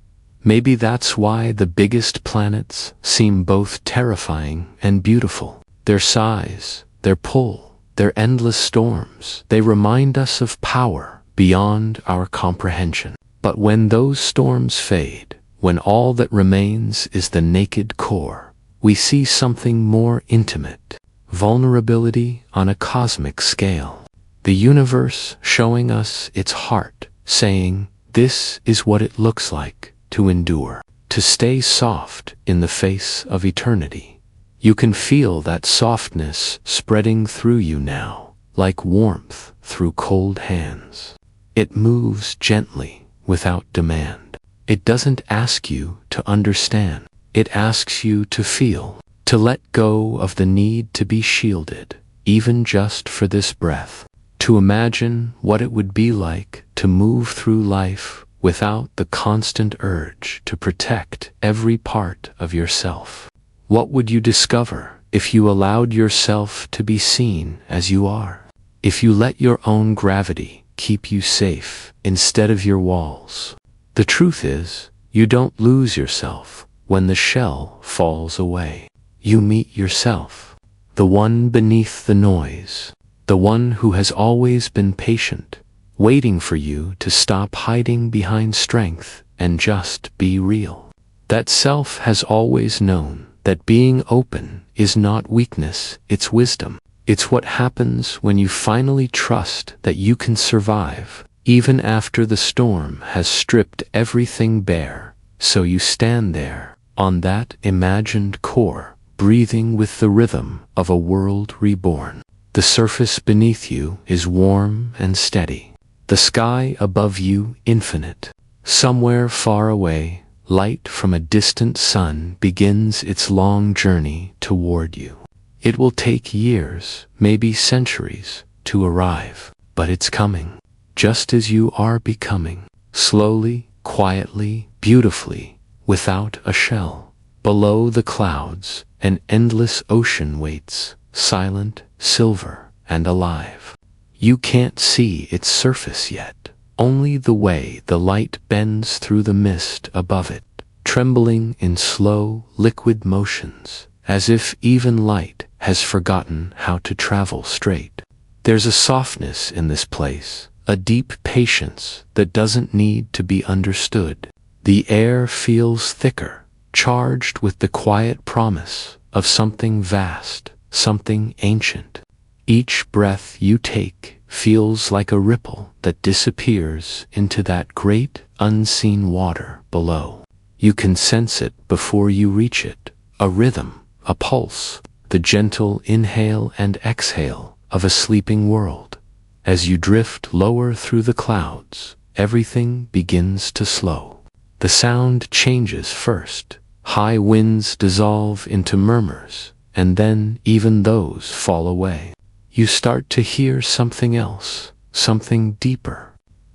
Maybe that's why the biggest planets seem both terrifying and beautiful. Their size, their pull, their endless storms, they remind us of power beyond our comprehension. But when those storms fade, when all that remains is the naked core, we see something more intimate, vulnerability on a cosmic scale. The universe showing us its heart, saying, this is what it looks like to endure, to stay soft in the face of eternity. You can feel that softness spreading through you now, like warmth through cold hands. It moves gently, without demand. It doesn't ask you to understand. It asks you to feel, to let go of the need to be shielded, even just for this breath. To imagine what it would be like to move through life without the constant urge to protect every part of yourself. What would you discover if you allowed yourself to be seen as you are? If you let your own gravity keep you safe instead of your walls? The truth is, you don't lose yourself when the shell falls away. You meet yourself, the one beneath the noise, the one who has always been patient, waiting for you to stop hiding behind strength and just be real. That self has always known that being open is not weakness, it's wisdom. It's what happens when you finally trust that you can survive, even after the storm has stripped everything bare. So you stand there, on that imagined core, breathing with the rhythm of a world reborn. The surface beneath you is warm and steady. The sky above you infinite. Somewhere far away, light from a distant sun begins its long journey toward you. It will take years, maybe centuries, to arrive, but it's coming, just as you are becoming, slowly, quietly, beautifully, without a shell. Below the clouds, an endless ocean waits, silent, silver, and alive. You can't see its surface yet, only the way the light bends through the mist above it, trembling in slow, liquid motions, as if even light has forgotten how to travel straight. There's a softness in this place, a deep patience that doesn't need to be understood. The air feels thicker, charged with the quiet promise of something vast, something ancient. Each breath you take feels like a ripple that disappears into that great, unseen water below. You can sense it before you reach it, a rhythm, a pulse, the gentle inhale and exhale of a sleeping world. As you drift lower through the clouds, everything begins to slow. The sound changes first. High winds dissolve into murmurs, and then even those fall away. You start to hear something else, something deeper.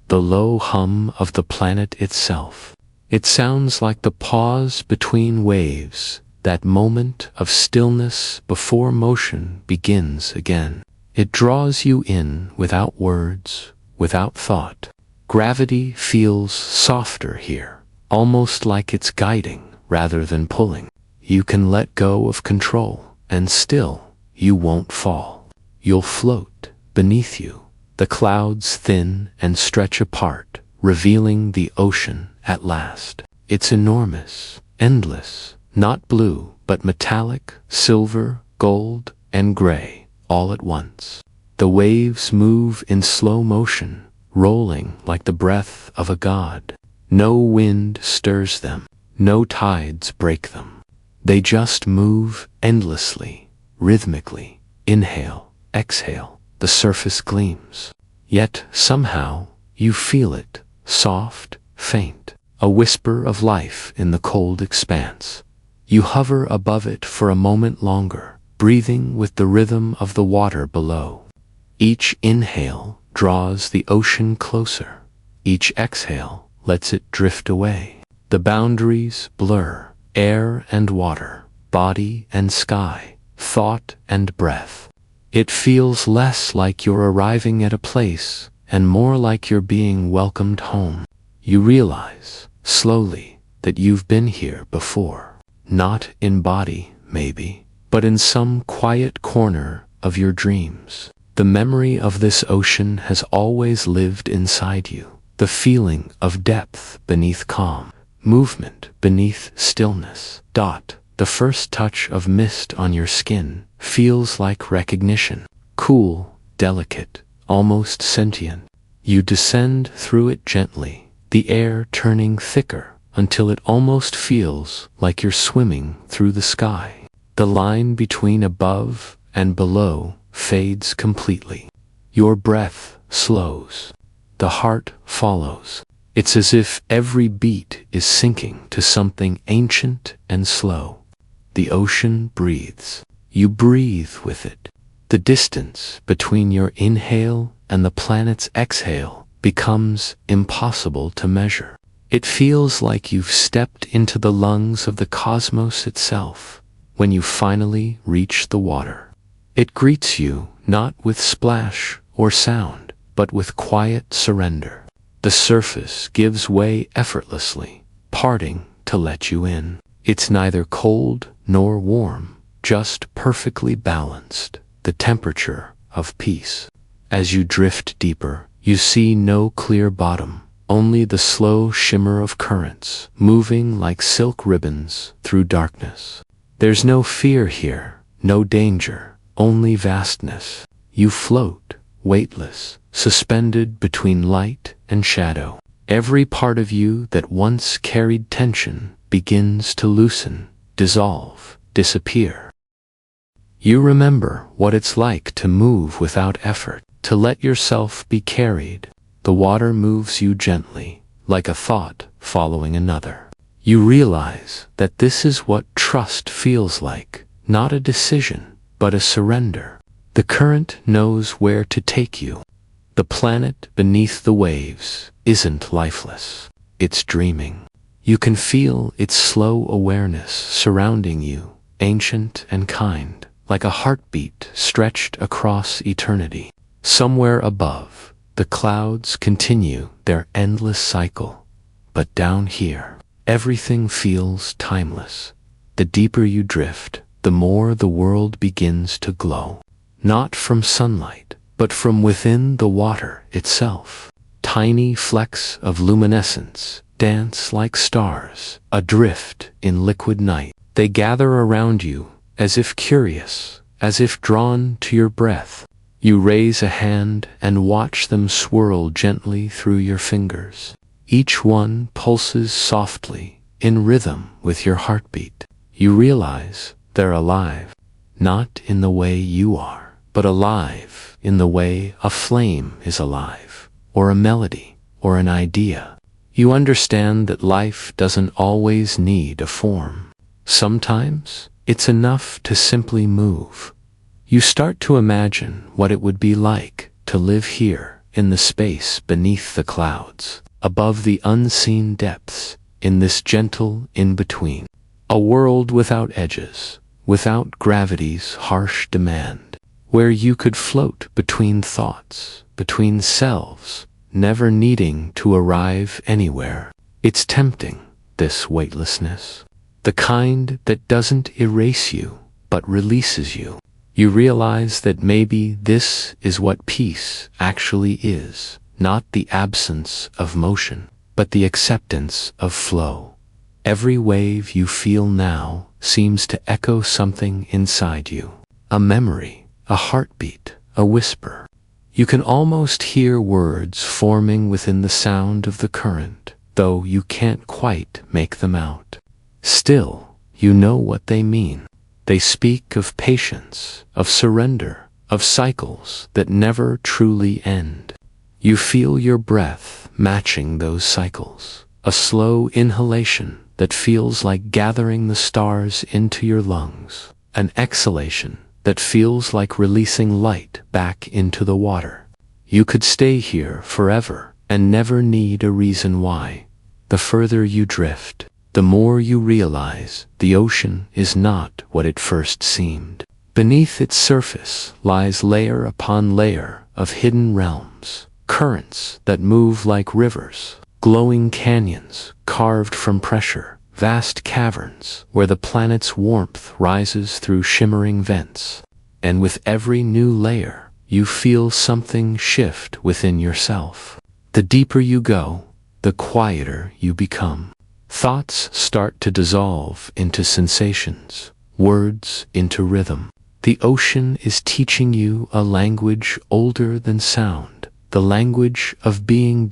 The low hum of the planet itself. It sounds like the pause between waves, that moment of stillness before motion begins again. It draws you in without words, without thought. Gravity feels softer here, almost like it's guiding rather than pulling. You can let go of control, and still, you won't fall. You'll float beneath you. The clouds thin and stretch apart, revealing the ocean at last. It's enormous, endless, not blue, but metallic, silver, gold, and gray, all at once. The waves move in slow motion, rolling like the breath of a god. No wind stirs them, no tides break them. They just move endlessly, rhythmically. Inhale, exhale, the surface gleams. Yet somehow you feel it, soft, faint, a whisper of life in the cold expanse. You hover above it for a moment longer, breathing with the rhythm of the water below. Each inhale draws the ocean closer. Each exhale lets it drift away. The boundaries blur, air and water, body and sky, thought and breath. It feels less like you're arriving at a place and more like you're being welcomed home. You realize, slowly, that you've been here before. Not in body, maybe, but in some quiet corner of your dreams. The memory of this ocean has always lived inside you. The feeling of depth beneath calm, movement beneath stillness. The first touch of mist on your skin feels like recognition. Cool, delicate, almost sentient. You descend through it gently, the air turning thicker until it almost feels like you're swimming through the sky. The line between above and below fades completely. Your breath slows. The heart follows. It's as if every beat is sinking to something ancient and slow. The ocean breathes. You breathe with it. The distance between your inhale and the planet's exhale becomes impossible to measure. It feels like you've stepped into the lungs of the cosmos itself when you finally reach the water. It greets you not with splash or sound, but with quiet surrender. The surface gives way effortlessly, parting to let you in. It's neither cold nor warm, just perfectly balanced, the temperature of peace. As you drift deeper, you see no clear bottom, only the slow shimmer of currents, moving like silk ribbons through darkness. There's no fear here, no danger, only vastness. You float, weightless, suspended between light and shadow. Every part of you that once carried tension begins to loosen, dissolve, disappear. You remember what it's like to move without effort, to let yourself be carried. The water moves you gently, like a thought following another. You realize that this is what trust feels like, not a decision, but a surrender. The current knows where to take you. The planet beneath the waves isn't lifeless. It's dreaming. You can feel its slow awareness surrounding you, ancient and kind, like a heartbeat stretched across eternity. Somewhere above, the clouds continue their endless cycle. But down here, everything feels timeless. The deeper you drift, the more the world begins to glow. Not from sunlight, but from within the water itself. Tiny flecks of luminescence dance like stars, adrift in liquid night. They gather around you, as if curious, as if drawn to your breath. You raise a hand and watch them swirl gently through your fingers. Each one pulses softly, in rhythm with your heartbeat. You realize they're alive, not in the way you are, but alive in the way a flame is alive, or a melody, or an idea. You understand that life doesn't always need a form. Sometimes, It's enough to simply move. You start to imagine what it would be like to live here in the space beneath the clouds, above the unseen depths, in this gentle in-between. A world without edges, without gravity's harsh demand, where you could float between thoughts, between selves, never needing to arrive anywhere. It's tempting, this weightlessness, the kind that doesn't erase you, but releases you. You realize that maybe this is what peace actually is, not the absence of motion, but the acceptance of flow. Every wave you feel now seems to echo something inside you, a memory, a heartbeat, a whisper. You can almost hear words forming within the sound of the current, though you can't quite make them out. Still, you know what they mean. They speak of patience, of surrender, of cycles that never truly end. You feel your breath matching those cycles, a slow inhalation that feels like gathering the stars into your lungs, an exhalation that feels like releasing light back into the water. You could stay here forever and never need a reason why. The further you drift, the more you realize the ocean is not what it first seemed. Beneath its surface lies layer upon layer of hidden realms, currents that move like rivers, glowing canyons carved from pressure, vast caverns where the planet's warmth rises through shimmering vents. And with every new layer, you feel something shift within yourself. The deeper you go, the quieter you become. Thoughts start to dissolve into sensations, words into rhythm. The ocean is teaching you a language older than sound, the language of being.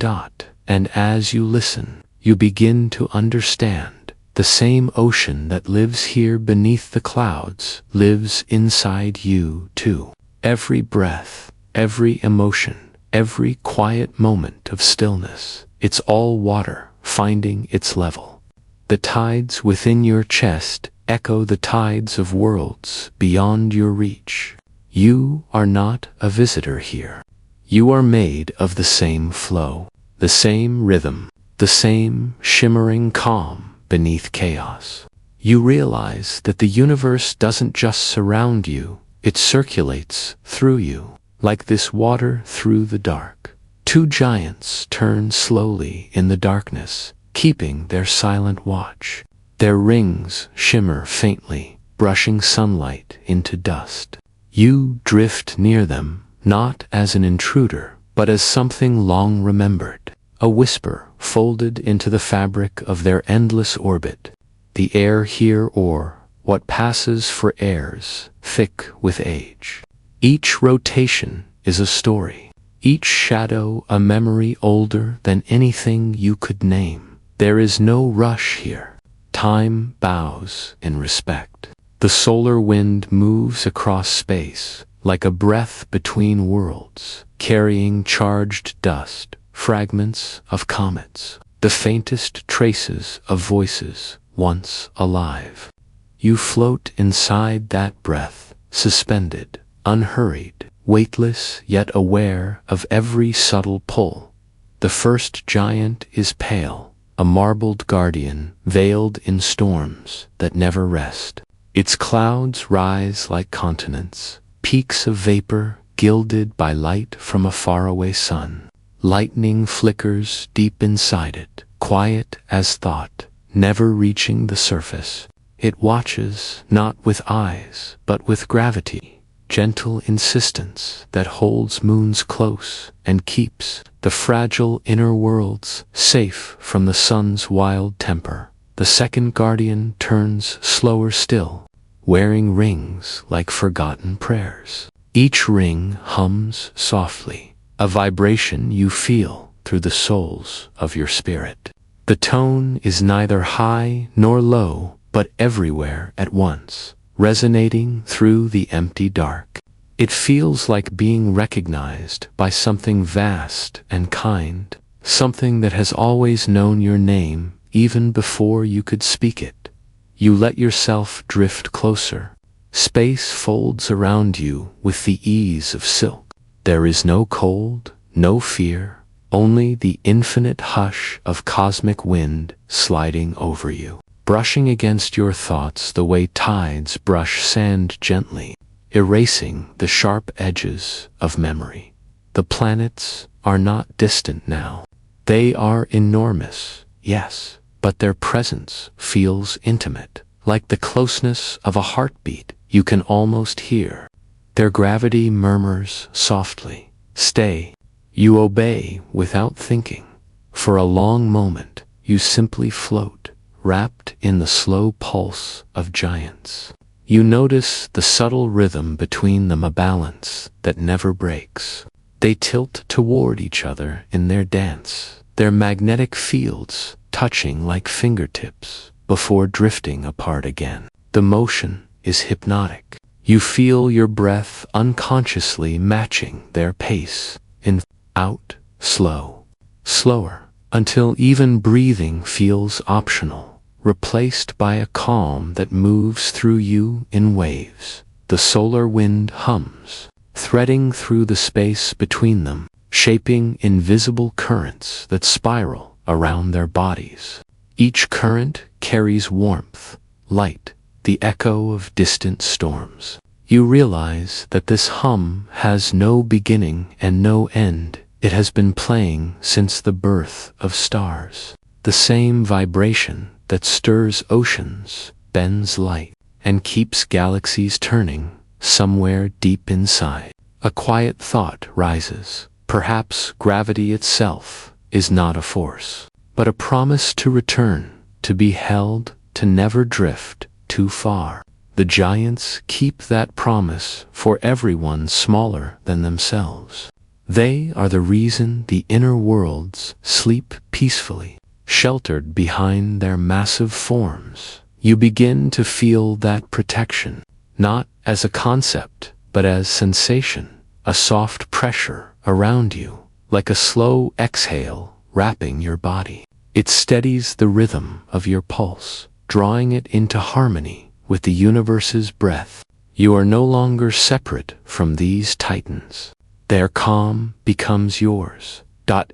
And as you listen, you begin to understand. The same ocean that lives here beneath the clouds lives inside you too. Every breath, every emotion, every quiet moment of stillness, it's all water finding its level. The tides within your chest echo the tides of worlds beyond your reach. You are not a visitor here. You are made of the same flow, the same rhythm, the same shimmering calm beneath chaos. You realize that the universe doesn't just surround you, it circulates through you, like this water through the dark. Two giants turn slowly in the darkness, keeping their silent watch. Their rings shimmer faintly, brushing sunlight into dust. You drift near them, not as an intruder, but as something long remembered, a whisper folded into the fabric of their endless orbit. The air here, or what passes for airs, thick with age. Each rotation is a story, each shadow a memory older than anything you could name. There is no rush here. Time bows in respect. The solar wind moves across space, like a breath between worlds, carrying charged dust, fragments of comets, the faintest traces of voices once alive. You float inside that breath, suspended, unhurried, weightless yet aware of every subtle pull. The first giant is pale, a marbled guardian veiled in storms that never rest. Its clouds rise like continents, peaks of vapor gilded by light from a faraway sun. Lightning flickers deep inside it, quiet as thought, never reaching the surface. It watches not with eyes, but with gravity, gentle insistence that holds moons close and keeps the fragile inner worlds safe from the sun's wild temper. The second guardian turns slower still, wearing rings like forgotten prayers. Each ring hums softly, a vibration you feel through the soles of your spirit. The tone is neither high nor low, but everywhere at once, resonating through the empty dark. It feels like being recognized by something vast and kind, something that has always known your name even before you could speak it. You let yourself drift closer. Space folds around you with the ease of silk. There is no cold, no fear, only the infinite hush of cosmic wind sliding over you, brushing against your thoughts the way tides brush sand gently, erasing the sharp edges of memory. The planets are not distant now. They are enormous, yes, but their presence feels intimate, like the closeness of a heartbeat you can almost hear. Their gravity murmurs softly, "Stay." You obey without thinking. For a long moment, you simply float, wrapped in the slow pulse of giants. You notice the subtle rhythm between them, a balance that never breaks. They tilt toward each other in their dance, their magnetic fields touching like fingertips before drifting apart again. The motion is hypnotic. You feel your breath unconsciously matching their pace, in, out, slow, slower, until even breathing feels optional, replaced by a calm that moves through you in waves. The solar wind hums, threading through the space between them, shaping invisible currents that spiral around their bodies. Each current carries warmth, light, the echo of distant storms. You realize that this hum has no beginning and no end. It has been playing since the birth of stars. The same vibration that stirs oceans, bends light, and keeps galaxies turning somewhere deep inside. A quiet thought rises. Perhaps gravity itself is not a force, but a promise to return, to be held, to never drift too far. The giants keep that promise for everyone smaller than themselves. They are the reason the inner worlds sleep peacefully, sheltered behind their massive forms. You begin to feel that protection, not as a concept, but as sensation, a soft pressure around you, like a slow exhale wrapping your body. It steadies the rhythm of your pulse, drawing it into harmony with the universe's breath. You are no longer separate from these titans. Their calm becomes yours.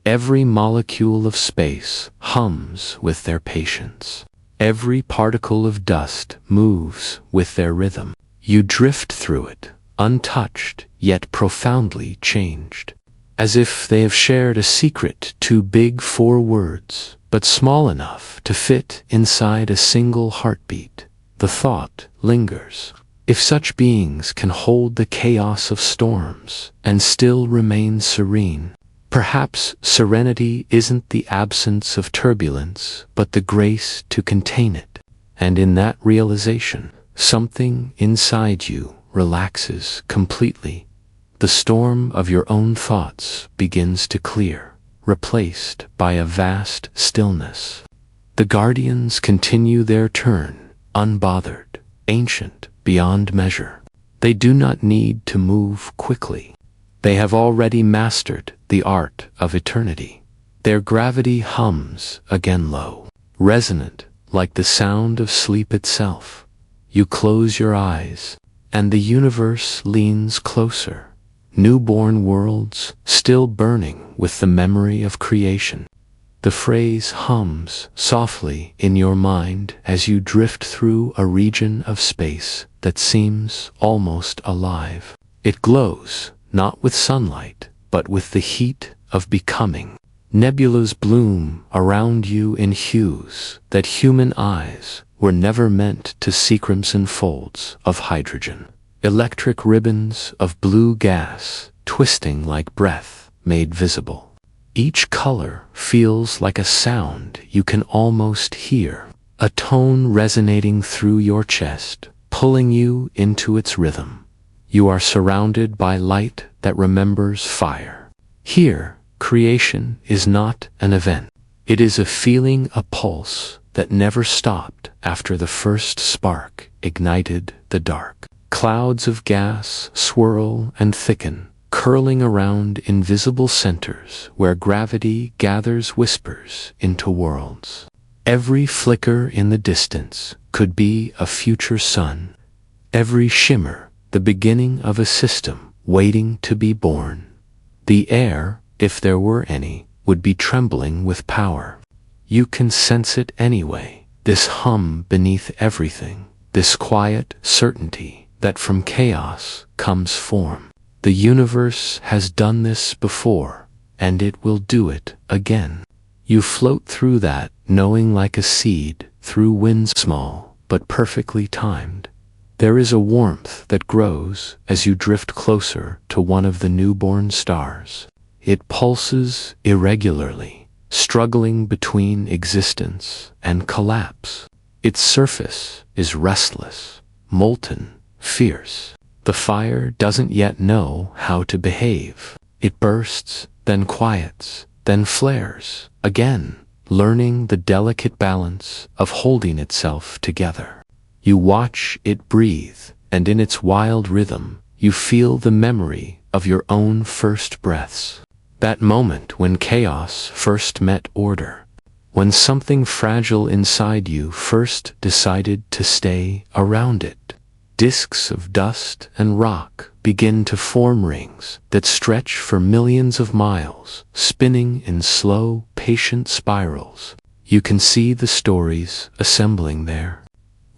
Every molecule of space hums with their patience. Every particle of dust moves with their rhythm. You drift through it, untouched yet profoundly changed, as if they have shared a secret too big for words, but small enough to fit inside a single heartbeat. The thought lingers. If such beings can hold the chaos of storms and still remain serene, perhaps serenity isn't the absence of turbulence, but the grace to contain it. And in that realization, something inside you relaxes completely. The storm of your own thoughts begins to clear, replaced by a vast stillness. The guardians continue their turn, unbothered, ancient beyond measure. They do not need to move quickly. They have already mastered the art of eternity. Their gravity hums again low, resonant like the sound of sleep itself. You close your eyes, and the universe leans closer. Newborn worlds still burning with the memory of creation. The phrase hums softly in your mind as you drift through a region of space that seems almost alive. It glows, not with sunlight, but with the heat of becoming. Nebulas bloom around you in hues that human eyes were never meant to see. Crimson folds of hydrogen, electric ribbons of blue gas twisting like breath made visible. Each color feels like a sound you can almost hear, a tone resonating through your chest, pulling you into its rhythm. You are surrounded by light that remembers fire. Here, creation is not an event. It is a feeling, a pulse that never stopped after the first spark ignited the dark. Clouds of gas swirl and thicken, curling around invisible centers where gravity gathers whispers into worlds. Every flicker in the distance could be a future sun. Every shimmer, the beginning of a system waiting to be born. The air, if there were any, would be trembling with power. You can sense it anyway, this hum beneath everything, this quiet certainty that from chaos comes form. The universe has done this before, and it will do it again. You float through that, knowing like a seed, through winds small, but perfectly timed. There is a warmth that grows as you drift closer to one of the newborn stars. It pulses irregularly, struggling between existence and collapse. Its surface is restless, molten, fierce. The fire doesn't yet know how to behave. It bursts, then quiets, then flares, again, learning the delicate balance of holding itself together. You watch it breathe, and in its wild rhythm, you feel the memory of your own first breaths. That moment when chaos first met order. When something fragile inside you first decided to stay around it. Disks of dust and rock begin to form rings that stretch for millions of miles, spinning in slow, patient spirals. You can see the stories assembling there.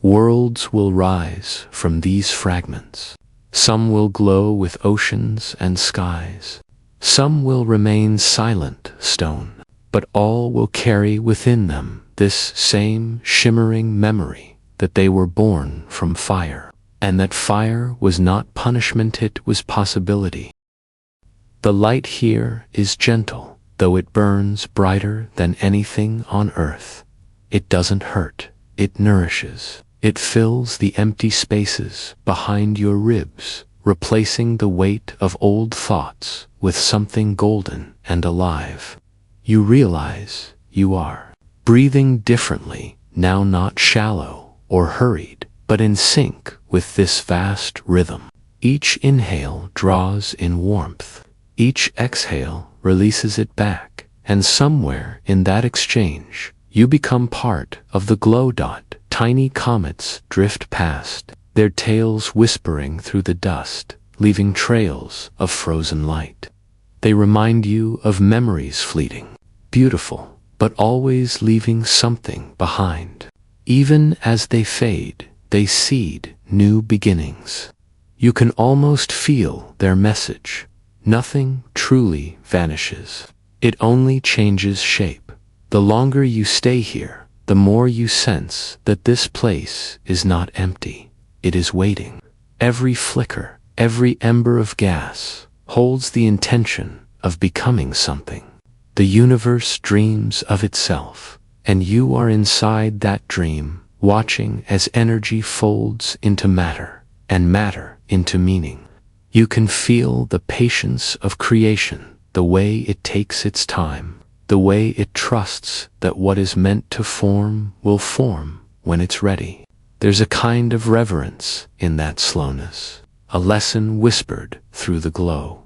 Worlds will rise from these fragments. Some will glow with oceans and skies. Some will remain silent stone, but all will carry within them this same shimmering memory that they were born from fire. And that fire was not punishment, it was possibility. The light here is gentle, though it burns brighter than anything on earth. It doesn't hurt, it nourishes. It fills the empty spaces behind your ribs, replacing the weight of old thoughts with something golden and alive. You realize you are breathing differently, now not shallow or hurried, but in sync with this vast rhythm. Each inhale draws in warmth. Each exhale releases it back, and somewhere in that exchange, you become part of the glow dot. Tiny comets drift past, their tails whispering through the dust, leaving trails of frozen light. They remind you of memories fleeting, beautiful, but always leaving something behind. Even as they fade, they seed new beginnings. You can almost feel their message. Nothing truly vanishes. It only changes shape. The longer you stay here, the more you sense that this place is not empty. It is waiting. Every flicker, every ember of gas holds the intention of becoming something. The universe dreams of itself, and you are inside that dream, watching as energy folds into matter, and matter into meaning. You can feel the patience of creation, the way it takes its time, the way it trusts that what is meant to form will form when it's ready. There's a kind of reverence in that slowness, a lesson whispered through the glow.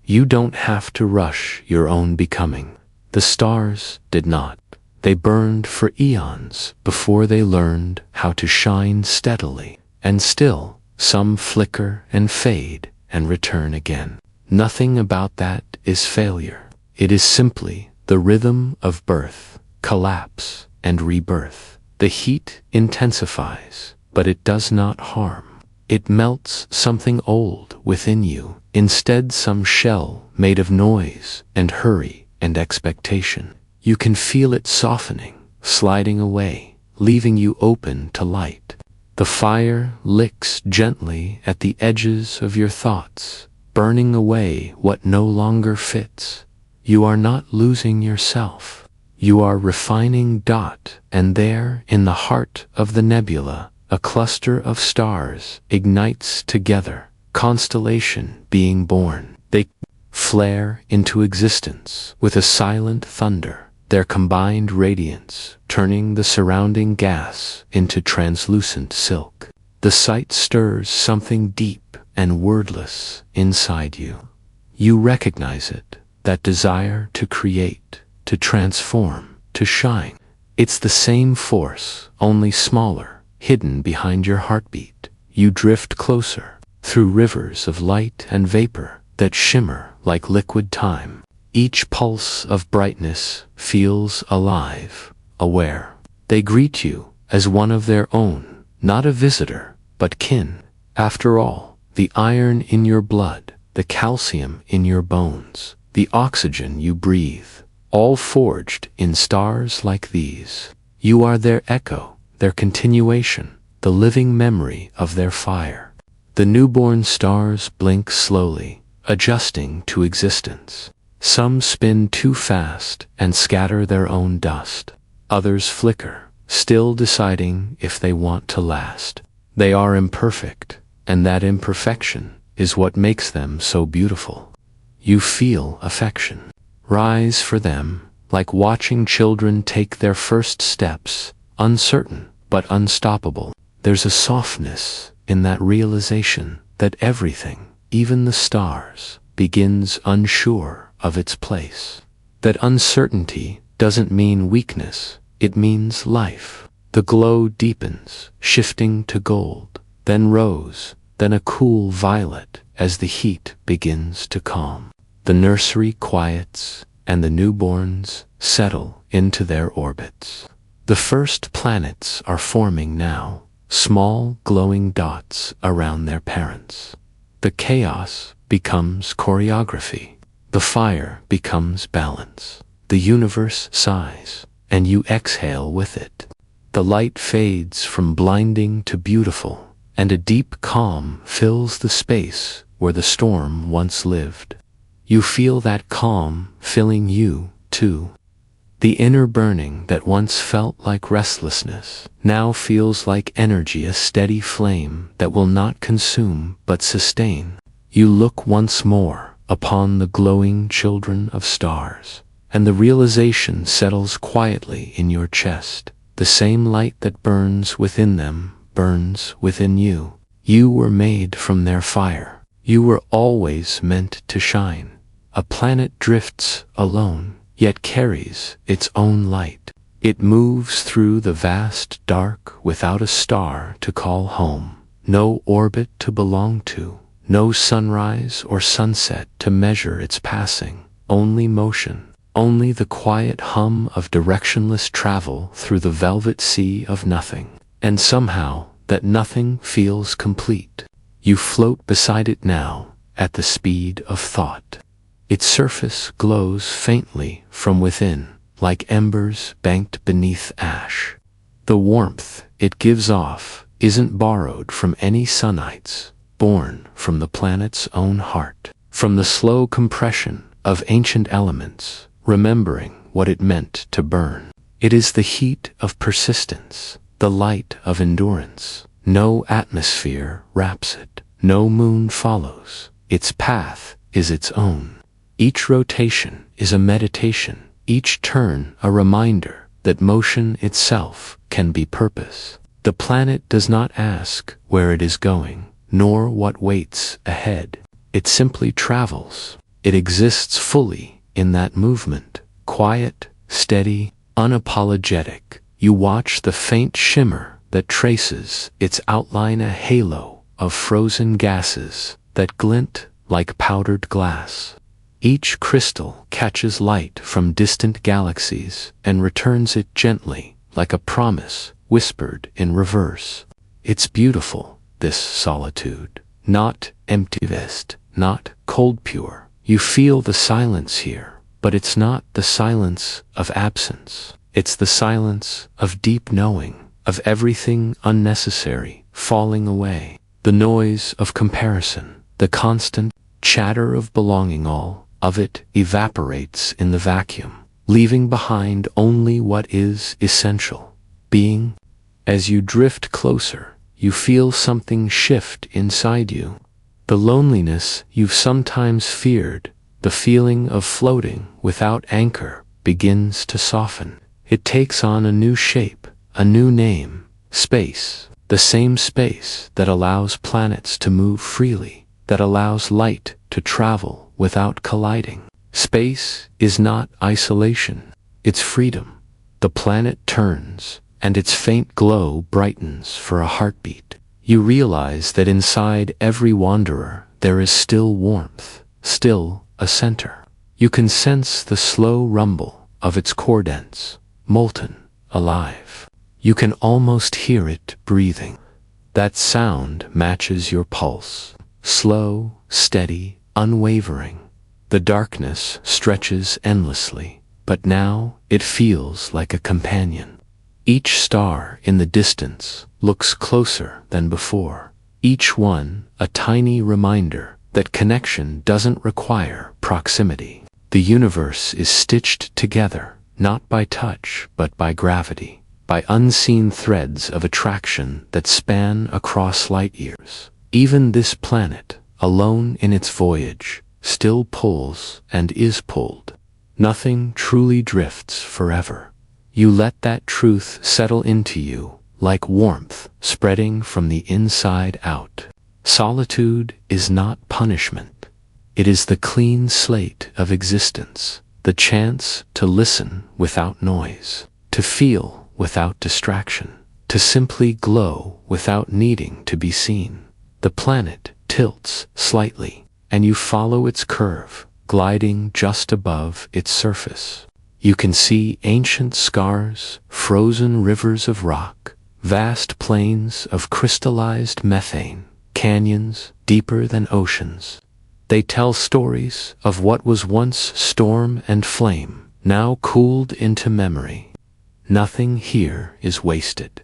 You don't have to rush your own becoming. The stars did not. They burned for eons before they learned how to shine steadily. And still, some flicker and fade and return again. Nothing about that is failure. It is simply the rhythm of birth, collapse, and rebirth. The heat intensifies, but it does not harm. It melts something old within you, instead some shell made of noise and hurry and expectation. You can feel it softening, sliding away, leaving you open to light. The fire licks gently at the edges of your thoughts, burning away what no longer fits. You are not losing yourself. You are refining dot, and there, in the heart of the nebula, a cluster of stars ignites together, constellation being born. They flare into existence with a silent thunder, their combined radiance turning the surrounding gas into translucent silk. The sight stirs something deep and wordless inside you. You recognize it, that desire to create, to transform, to shine. It's the same force, only smaller, hidden behind your heartbeat. You drift closer, through rivers of light and vapor that shimmer like liquid time. Each pulse of brightness feels alive, aware. They greet you as one of their own, not a visitor, but kin. After all, the iron in your blood, the calcium in your bones, the oxygen you breathe, all forged in stars like these. You are their echo, their continuation, the living memory of their fire. The newborn stars blink slowly, adjusting to existence. Some spin too fast and scatter their own dust. Others flicker, still deciding if they want to last. They are imperfect, and that imperfection is what makes them so beautiful. You feel affection rise for them, like watching children take their first steps, uncertain but unstoppable. There's a softness in that realization that everything, even the stars, begins unsure of its place. That uncertainty doesn't mean weakness, it means life. The glow deepens, shifting to gold, then rose, then a cool violet as the heat begins to calm. The nursery quiets, and the newborns settle into their orbits. The first planets are forming now, small glowing dots around their parents. The chaos becomes choreography. The fire becomes balance. The universe sighs, and you exhale with it. The light fades from blinding to beautiful, and a deep calm fills the space where the storm once lived. You feel that calm filling you, too. The inner burning that once felt like restlessness now feels like energy, a steady flame that will not consume but sustain. You look once more upon the glowing children of stars, and the realization settles quietly in your chest. The same light that burns within them burns within you. You were made from their fire. You were always meant to shine. A planet drifts alone, yet carries its own light. It moves through the vast dark without a star to call home, no orbit to belong to, no sunrise or sunset to measure its passing, only motion, only the quiet hum of directionless travel through the velvet sea of nothing. And somehow, that nothing feels complete. You float beside it now, at the speed of thought. Its surface glows faintly from within, like embers banked beneath ash. The warmth it gives off isn't borrowed from any sunites, born from the planet's own heart, from the slow compression of ancient elements, remembering what it meant to burn. It is the heat of persistence, the light of endurance. No atmosphere wraps it, no moon follows. Its path is its own. Each rotation is a meditation, each turn a reminder that motion itself can be purpose. The planet does not ask where it is going, nor what waits ahead. It simply travels. It exists fully in that movement, quiet, steady, unapologetic. You watch the faint shimmer that traces its outline, a halo of frozen gases that glint like powdered glass. Each crystal catches light from distant galaxies and returns it gently, like a promise whispered in reverse. It's beautiful, this solitude, not emptiness, not cold pure. You feel the silence here, but it's not the silence of absence. It's the silence of deep knowing, of everything unnecessary falling away. The noise of comparison, the constant chatter of belonging, all of it evaporates in the vacuum, leaving behind only what is essential, being. As you drift closer, you feel something shift inside you. The loneliness you've sometimes feared, the feeling of floating without anchor, begins to soften. It takes on a new shape, a new name, space. The same space that allows planets to move freely, that allows light to travel without colliding. Space is not isolation, it's freedom. The planet turns, and its faint glow brightens for a heartbeat. You realize that inside every wanderer there is still warmth, still a center. You can sense the slow rumble of its core dents, molten, alive. You can almost hear it breathing. That sound matches your pulse, slow, steady, unwavering. The darkness stretches endlessly, but now it feels like a companion. Each star in the distance looks closer than before, each one a tiny reminder that connection doesn't require proximity. The universe is stitched together, not by touch but by gravity, by unseen threads of attraction that span across light years. Even this planet, alone in its voyage, still pulls and is pulled. Nothing truly drifts forever. You let that truth settle into you, like warmth spreading from the inside out. Solitude is not punishment. It is the clean slate of existence, the chance to listen without noise, to feel without distraction, to simply glow without needing to be seen. The planet tilts slightly, and you follow its curve, gliding just above its surface. You can see ancient scars, frozen rivers of rock, vast plains of crystallized methane, canyons deeper than oceans. They tell stories of what was once storm and flame, now cooled into memory. Nothing here is wasted.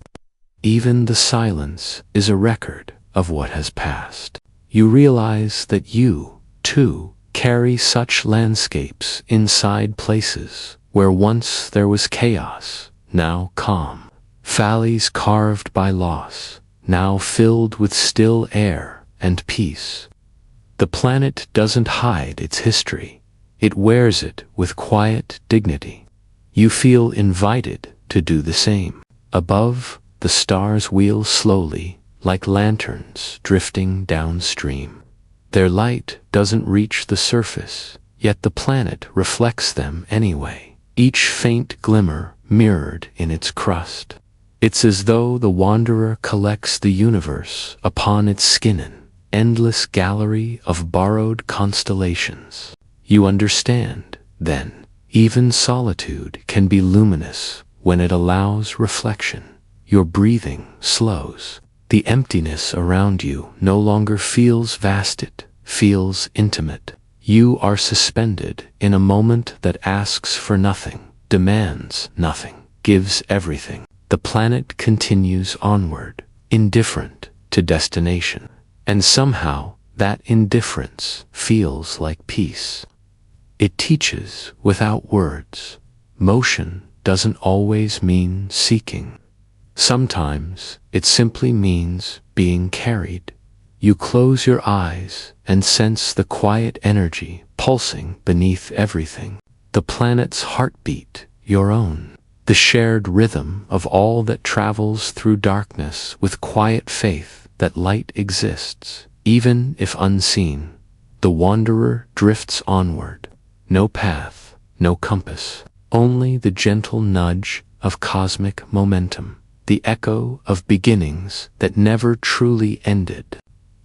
Even the silence is a record of what has passed. You realize that you, too, carry such landscapes inside places where once there was chaos, now calm. Valleys carved by loss, now filled with still air and peace. The planet doesn't hide its history. It wears it with quiet dignity. You feel invited to do the same. Above, the stars wheel slowly, like lanterns drifting downstream. Their light doesn't reach the surface, yet the planet reflects them anyway, each faint glimmer mirrored in its crust. It's as though the wanderer collects the universe upon its skin, an endless gallery of borrowed constellations. You understand, then, even solitude can be luminous when it allows reflection. Your breathing slows. The emptiness around you no longer feels vast, it feels intimate. You are suspended in a moment that asks for nothing, demands nothing, gives everything. The planet continues onward, indifferent to destination. And somehow, that indifference feels like peace. It teaches without words. Motion doesn't always mean seeking. Sometimes it simply means being carried. You close your eyes and sense the quiet energy pulsing beneath everything. The planet's heartbeat, your own. The shared rhythm of all that travels through darkness with quiet faith that light exists, even if unseen. The wanderer drifts onward. No path, no compass, only the gentle nudge of cosmic momentum, the echo of beginnings that never truly ended.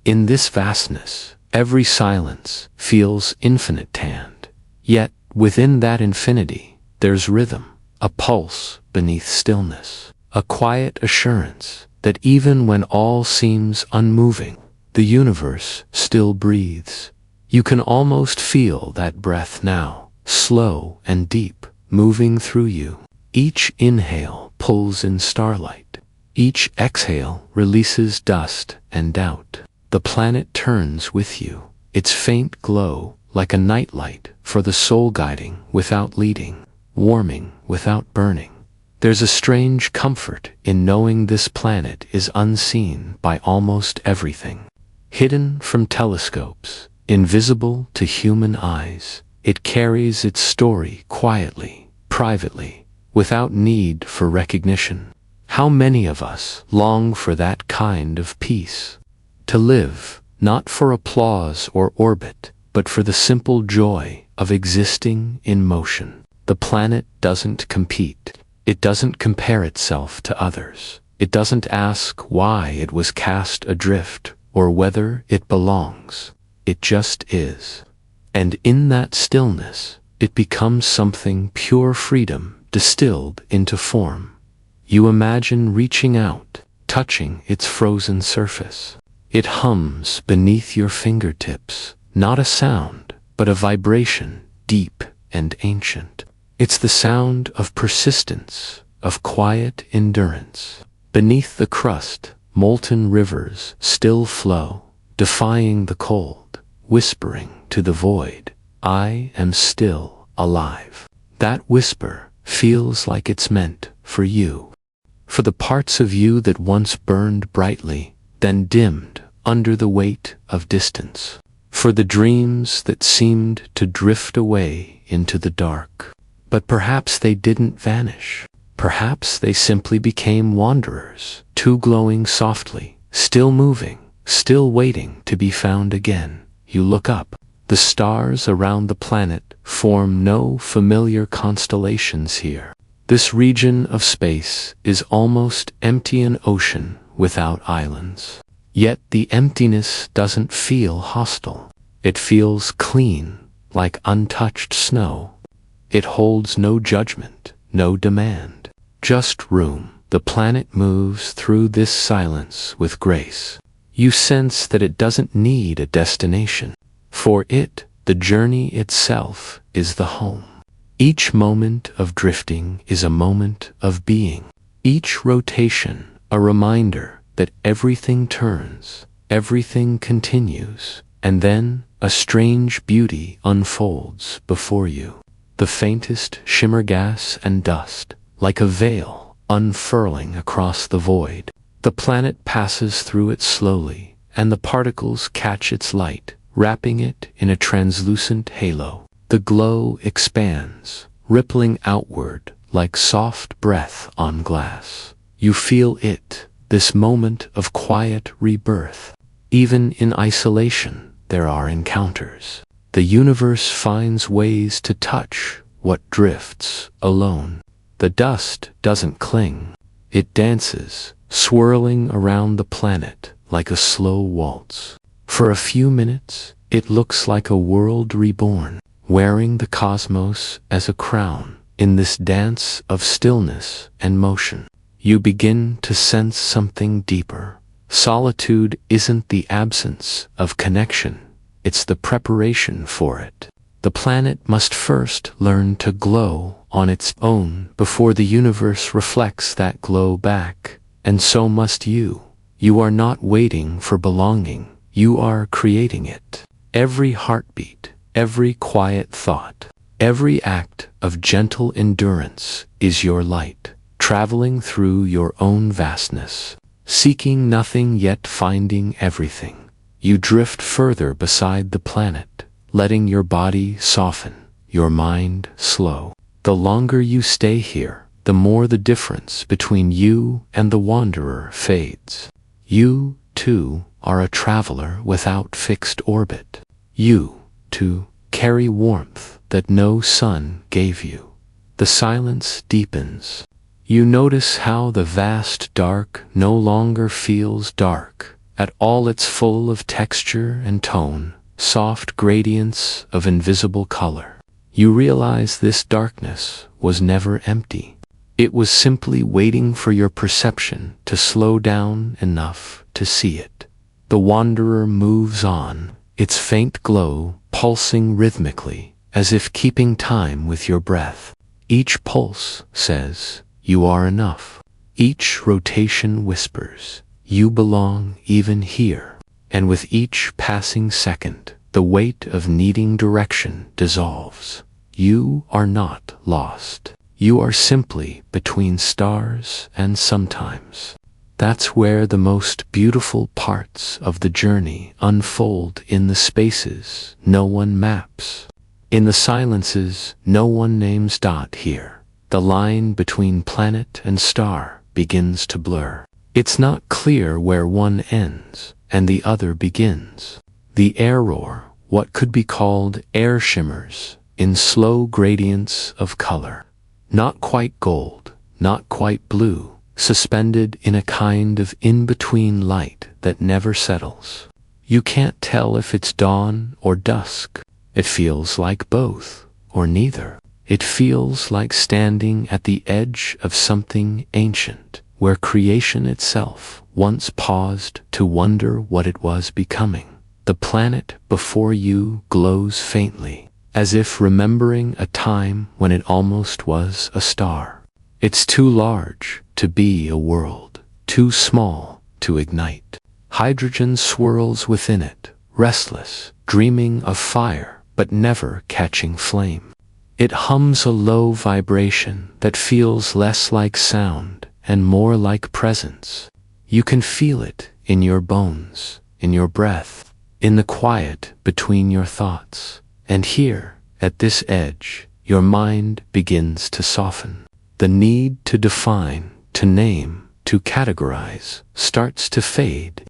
In this vastness, every silence feels infinite-tanned. Yet, within that infinity, there's rhythm, a pulse beneath stillness, a quiet assurance that even when all seems unmoving, the universe still breathes. You can almost feel that breath now, slow and deep, moving through you. Each inhale pulls in starlight. Each exhale releases dust and doubt. The planet turns with you, its faint glow like a nightlight for the soul, guiding without leading, warming without burning. There's a strange comfort in knowing this planet is unseen by almost everything. Hidden from telescopes, invisible to human eyes, it carries its story quietly, privately, without need for recognition. How many of us long for that kind of peace? To live, not for applause or orbit, but for the simple joy of existing in motion. The planet doesn't compete. It doesn't compare itself to others. It doesn't ask why it was cast adrift or whether it belongs. It just is. And in that stillness, it becomes something pure freedom distilled into form. You imagine reaching out, touching its frozen surface. It hums beneath your fingertips, not a sound, but a vibration, deep and ancient. It's the sound of persistence, of quiet endurance. Beneath the crust, molten rivers still flow, defying the cold, whispering to the void, "I am still alive." That whisper feels like it's meant for you. For the parts of you that once burned brightly, then dimmed under the weight of distance. For the dreams that seemed to drift away into the dark. But perhaps they didn't vanish. Perhaps they simply became wanderers, too glowing softly, still moving, still waiting to be found again. You look up. The stars around the planet form no familiar constellations here. This region of space is almost empty, an ocean without islands. Yet the emptiness doesn't feel hostile. It feels clean, like untouched snow. It holds no judgment, no demand. Just room. The planet moves through this silence with grace. You sense that it doesn't need a destination. For it, the journey itself is the home. Each moment of drifting is a moment of being. Each rotation, a reminder that everything turns, everything continues, and then a strange beauty unfolds before you. The faintest shimmer, gas and dust, like a veil unfurling across the void. The planet passes through it slowly, and the particles catch its light, wrapping it in a translucent halo. The glow expands, rippling outward like soft breath on glass. You feel it, this moment of quiet rebirth. Even in isolation, there are encounters. The universe finds ways to touch what drifts alone. The dust doesn't cling. It dances, swirling around the planet like a slow waltz. For a few minutes, it looks like a world reborn, wearing the cosmos as a crown. In this dance of stillness and motion, you begin to sense something deeper. Solitude isn't the absence of connection, it's the preparation for it. The planet must first learn to glow on its own before the universe reflects that glow back. And so must you. You are not waiting for belonging, you are creating it. Every heartbeat, every quiet thought, every act of gentle endurance is your light, traveling through your own vastness, seeking nothing yet finding everything. You drift further beside the planet, letting your body soften, your mind slow. The longer you stay here, the more the difference between you and the wanderer fades. You, too, are a traveler without fixed orbit. You, too, carry warmth that no sun gave you. The silence deepens. You notice how the vast dark no longer feels dark at all. It's full of texture and tone, soft gradients of invisible color. You realize this darkness was never empty. It was simply waiting for your perception to slow down enough to see it. The wanderer moves on, its faint glow pulsing rhythmically, as if keeping time with your breath. Each pulse says, "You are enough." Each rotation whispers, "You belong even here." And with each passing second, the weight of needing direction dissolves. You are not lost. You are simply between stars, and sometimes that's where the most beautiful parts of the journey unfold, in the spaces no one maps. In the silences no one names. Here, the line between planet and star begins to blur. It's not clear where one ends and the other begins. The air roar, what could be called air shimmers, in slow gradients of color. Not quite gold, not quite blue, suspended in a kind of in-between light that never settles. You can't tell if it's dawn or dusk. It feels like both, or neither. It feels like standing at the edge of something ancient, where creation itself once paused to wonder what it was becoming. The planet before you glows faintly, as if remembering a time when it almost was a star. It's too large to be a world, too small to ignite. Hydrogen swirls within it, restless, dreaming of fire, but never catching flame. It hums a low vibration that feels less like sound and more like presence. You can feel it in your bones, in your breath, in the quiet between your thoughts. And here, at this edge, your mind begins to soften. The need to define, to name, to categorize starts to fade.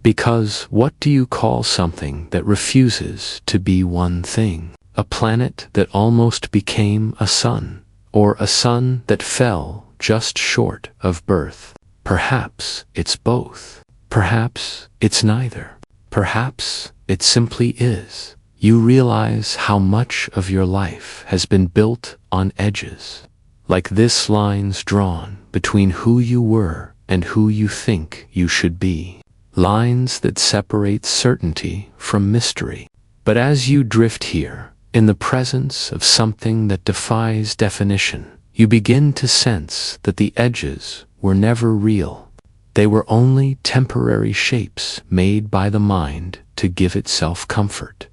Because what do you call something that refuses to be one thing? A planet that almost became a sun, or a sun that fell just short of birth. Perhaps it's both. Perhaps it's neither. Perhaps it simply is. You realize how much of your life has been built on edges, like this lines drawn between who you were and who you think you should be. Lines that separate certainty from mystery. But as you drift here, in the presence of something that defies definition, you begin to sense that the edges were never real. They were only temporary shapes made by the mind to give itself comfort.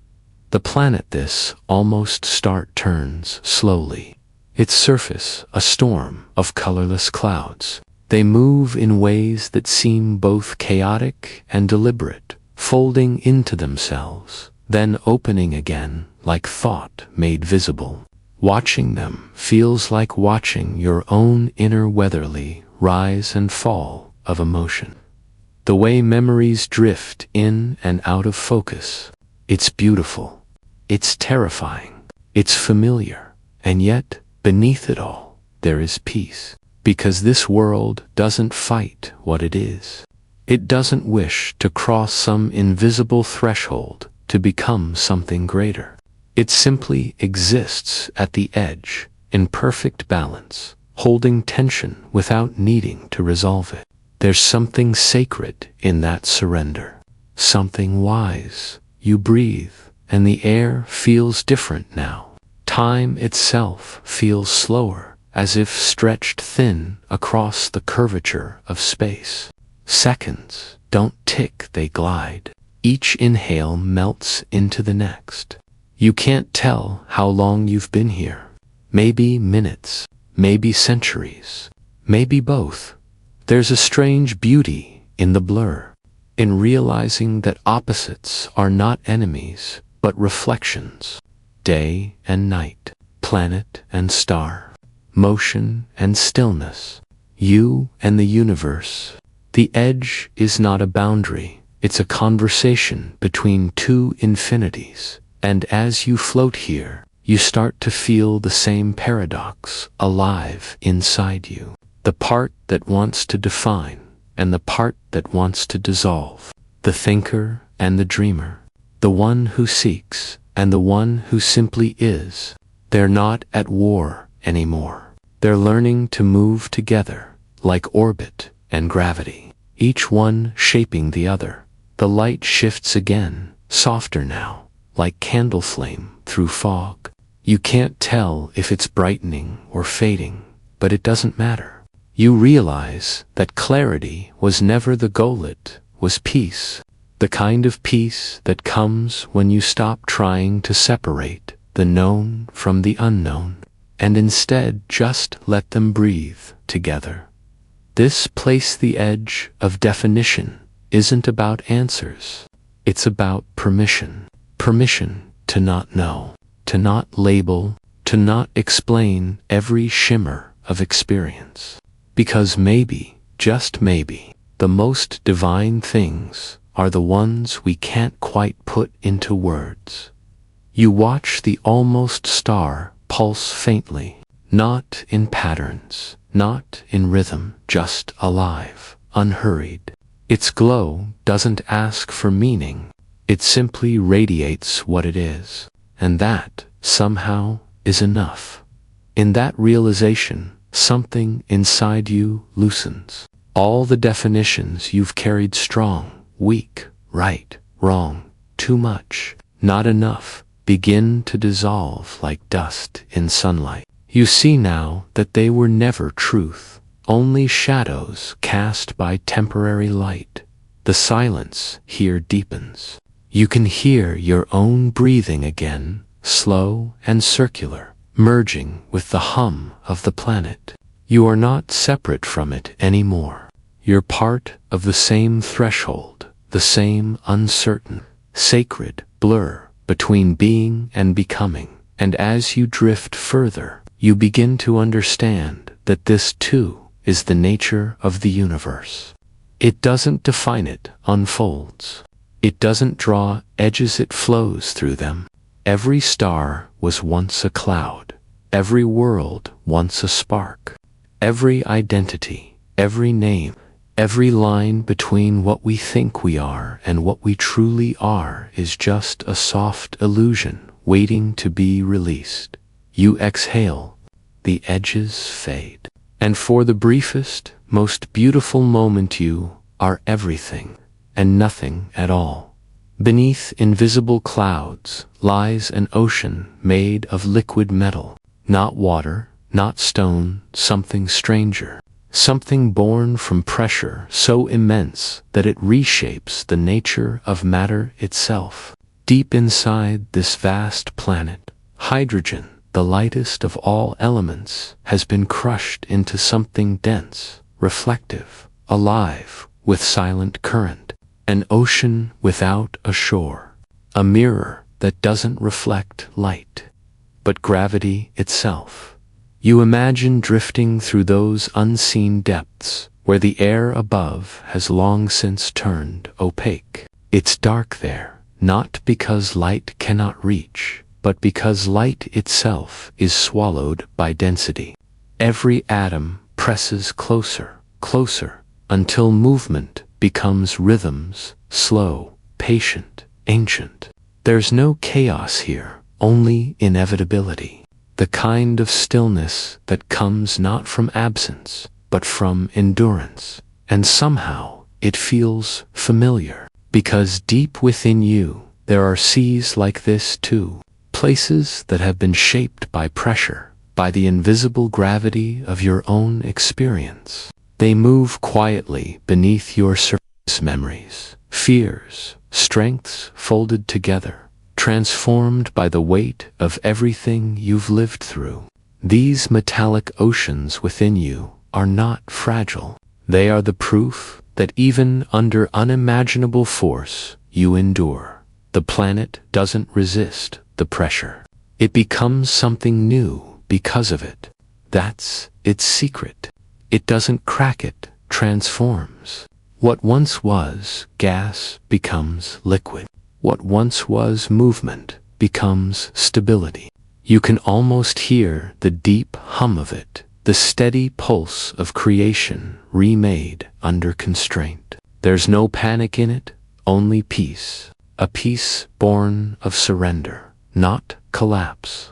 The planet this almost start turns slowly. Its surface a storm of colorless clouds. They move in ways that seem both chaotic and deliberate, folding into themselves, then opening again like thought made visible. Watching them feels like watching your own inner weatherly rise and fall of emotion. The way memories drift in and out of focus. It's beautiful. It's terrifying. It's familiar. And yet, beneath it all, there is peace. Because this world doesn't fight what it is. It doesn't wish to cross some invisible threshold to become something greater. It simply exists at the edge, in perfect balance, holding tension without needing to resolve it. There's something sacred in that surrender. Something wise. You breathe, and the air feels different now. Time itself feels slower, as if stretched thin across the curvature of space. Seconds don't tick, they glide. Each inhale melts into the next. You can't tell how long you've been here. Maybe minutes, maybe centuries, maybe both. There's a strange beauty in the blur, in realizing that opposites are not enemies, but reflections. Day and night, planet and star, motion and stillness, you and the universe. The edge is not a boundary, it's a conversation between two infinities. And as you float here, you start to feel the same paradox alive inside you. The part that wants to define, and the part that wants to dissolve. The thinker and the dreamer. The one who seeks, and the one who simply is. They're not at war anymore. They're learning to move together, like orbit and gravity, each one shaping the other. The light shifts again, softer now, like candle flame through fog. You can't tell if it's brightening or fading, but it doesn't matter. You realize that clarity was never the goal, it was peace. The kind of peace that comes when you stop trying to separate the known from the unknown, and instead just let them breathe together. This place, the edge of definition, isn't about answers. It's about permission. Permission to not know, to not label, to not explain every shimmer of experience. Because maybe, just maybe, the most divine things are the ones we can't quite put into words. You watch the almost star pulse faintly, not in patterns, not in rhythm, just alive, unhurried. Its glow doesn't ask for meaning, it simply radiates what it is, and that, somehow, is enough. In that realization, something inside you loosens. All the definitions you've carried strong, weak, right, wrong, too much, not enough, begin to dissolve like dust in sunlight. You see now that they were never truth, only shadows cast by temporary light. The silence here deepens. You can hear your own breathing again, slow and circular, merging with the hum of the planet. You are not separate from it anymore. You're part of the same threshold, the same uncertain, sacred blur between being and becoming. And as you drift further, you begin to understand that this too is the nature of the universe. It doesn't define, it unfolds. It doesn't draw edges, it flows through them. Every star was once a cloud, every world once a spark. Every identity, every name, every line between what we think we are and what we truly are is just a soft illusion waiting to be released. You exhale, the edges fade, and for the briefest, most beautiful moment you are everything and nothing at all. Beneath invisible clouds lies an ocean made of liquid metal, not water, not stone, something stranger, something born from pressure so immense that it reshapes the nature of matter itself. Deep inside this vast planet, hydrogen, the lightest of all elements, has been crushed into something dense, reflective, alive, with silent current. An ocean without a shore, a mirror that doesn't reflect light, but gravity itself. You imagine drifting through those unseen depths where the air above has long since turned opaque. It's dark there, not because light cannot reach, but because light itself is swallowed by density. Every atom presses closer, closer, until movement becomes rhythms, slow, patient, ancient. There's no chaos here, only inevitability. The kind of stillness that comes not from absence, but from endurance. And somehow, it feels familiar, because deep within you, there are seas like this too. Places that have been shaped by pressure, by the invisible gravity of your own experience. They move quietly beneath your surface, memories, fears, strengths folded together, transformed by the weight of everything you've lived through. These metallic oceans within you are not fragile. They are the proof that even under unimaginable force, you endure. The planet doesn't resist the pressure. It becomes something new because of it. That's its secret. It doesn't crack, it transforms. What once was gas becomes liquid. What once was movement becomes stability. You can almost hear the deep hum of it, the steady pulse of creation remade under constraint. There's no panic in it, only peace. A peace born of surrender, not collapse.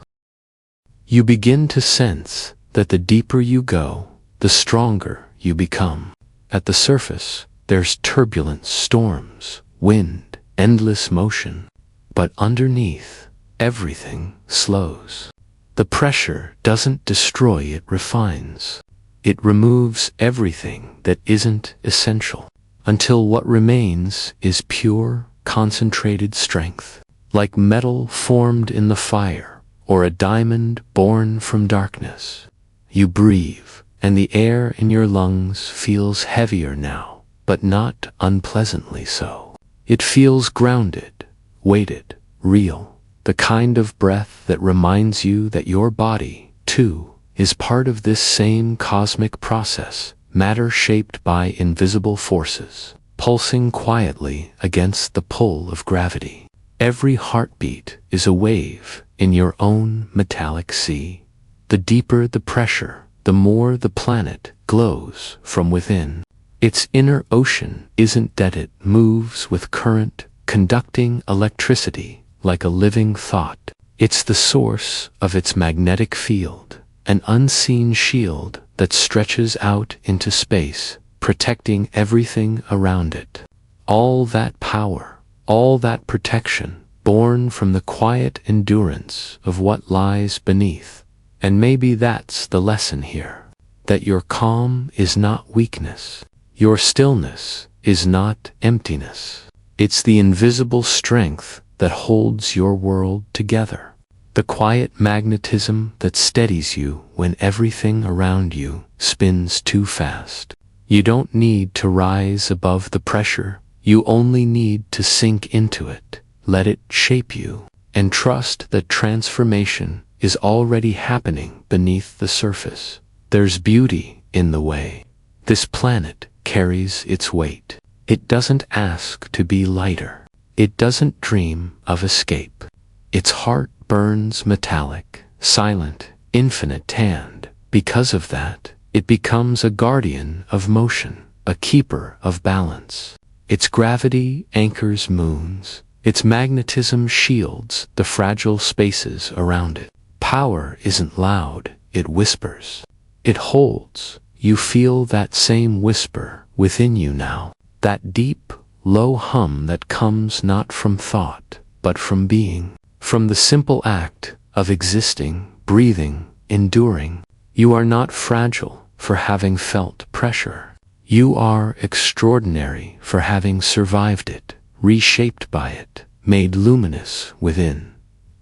You begin to sense that the deeper you go, the stronger you become. At the surface, there's turbulence, storms, wind, endless motion. But underneath, everything slows. The pressure doesn't destroy, it refines. It removes everything that isn't essential, until what remains is pure, concentrated strength, like metal formed in the fire, or a diamond born from darkness. You breathe, and the air in your lungs feels heavier now, but not unpleasantly so. It feels grounded, weighted, real, the kind of breath that reminds you that your body, too, is part of this same cosmic process, matter shaped by invisible forces, pulsing quietly against the pull of gravity. Every heartbeat is a wave in your own metallic sea. The deeper the pressure, the more the planet glows from within. Its inner ocean isn't dead, it moves with current, conducting electricity like a living thought. It's the source of its magnetic field, an unseen shield that stretches out into space, protecting everything around it. All that power, all that protection, born from the quiet endurance of what lies beneath. And maybe that's the lesson here, that your calm is not weakness, your stillness is not emptiness. It's the invisible strength that holds your world together, the quiet magnetism that steadies you when everything around you spins too fast. You don't need to rise above the pressure, you only need to sink into it, let it shape you, and trust that transformation is already happening beneath the surface. There's beauty in the way this planet carries its weight. It doesn't ask to be lighter. It doesn't dream of escape. Its heart burns metallic, silent, infinite, and because of that, it becomes a guardian of motion, a keeper of balance. Its gravity anchors moons. Its magnetism shields the fragile spaces around it. Power isn't loud, it whispers. It holds. You feel that same whisper within you now, that deep, low hum that comes not from thought, but from being, from the simple act of existing, breathing, enduring. You are not fragile for having felt pressure. You are extraordinary for having survived it, reshaped by it, made luminous within.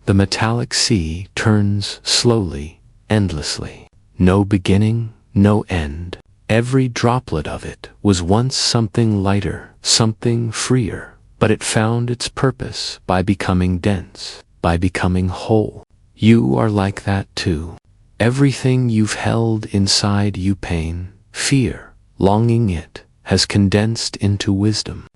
The metallic sea turns slowly, endlessly. No beginning, no end. Every droplet of it was once something lighter, something freer, but it found its purpose by becoming dense, by becoming whole. You are like that too. Everything you've held inside you, pain, fear, longing, it has condensed into wisdom.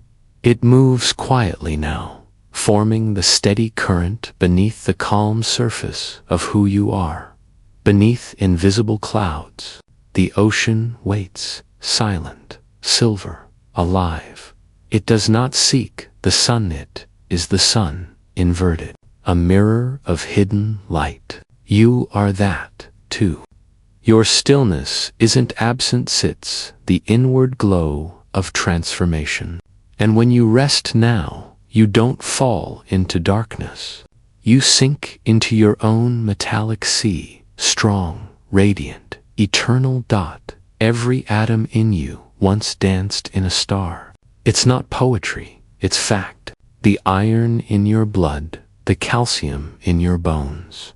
It moves quietly now, forming the steady current beneath the calm surface of who you are. Beneath invisible clouds, the ocean waits, silent, silver, alive. It does not seek the sun, it is the sun, inverted, a mirror of hidden light. You are that, too. Your stillness isn't absent, sits the inward glow of transformation. And when you rest now, you don't fall into darkness. You sink into your own metallic sea, strong, radiant, eternal. Every atom in you once danced in a star. It's not poetry, it's fact. The iron in your blood, the calcium in your bones,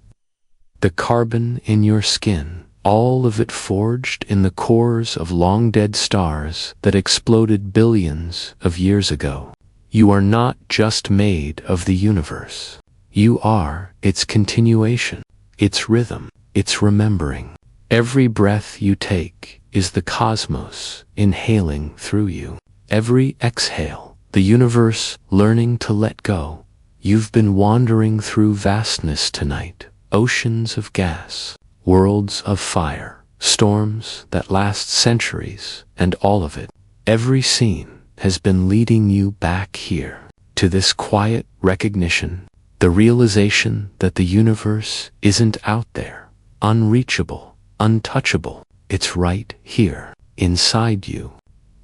the carbon in your skin, all of it forged in the cores of long-dead stars that exploded billions of years ago. You are not just made of the universe. You are its continuation, its rhythm, its remembering. Every breath you take is the cosmos inhaling through you. Every exhale, the universe learning to let go. You've been wandering through vastness tonight, oceans of gas, worlds of fire, storms that last centuries, and all of it, every scene, has been leading you back here, to this quiet recognition, the realization that the universe isn't out there, unreachable, untouchable. It's right here, inside you,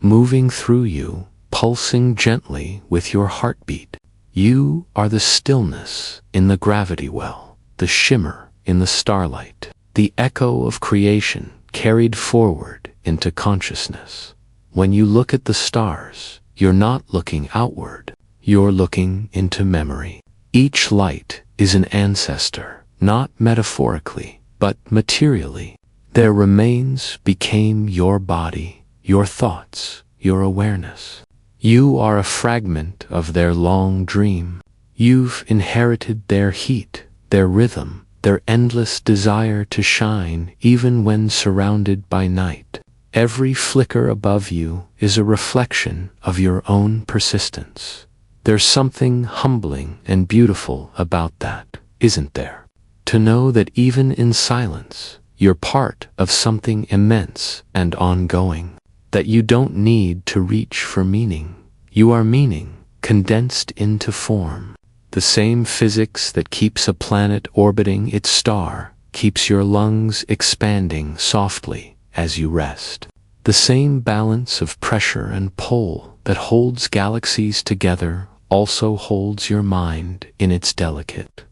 moving through you, pulsing gently with your heartbeat. You are the stillness in the gravity well, the shimmer in the starlight, the echo of creation carried forward into consciousness. When you look at the stars, you're not looking outward, you're looking into memory. Each light is an ancestor, not metaphorically, but materially. Their remains became your body, your thoughts, your awareness. You are a fragment of their long dream. You've inherited their heat, their rhythm, their endless desire to shine even when surrounded by night. Every flicker above you is a reflection of your own persistence. There's something humbling and beautiful about that, isn't there? To know that even in silence, You're part of something immense and ongoing, that you don't need to reach for meaning. You are meaning, condensed into form. The same physics that keeps a planet orbiting its star keeps your lungs expanding softly as you rest. The same balance of pressure and pull that holds galaxies together also holds your mind in its delicate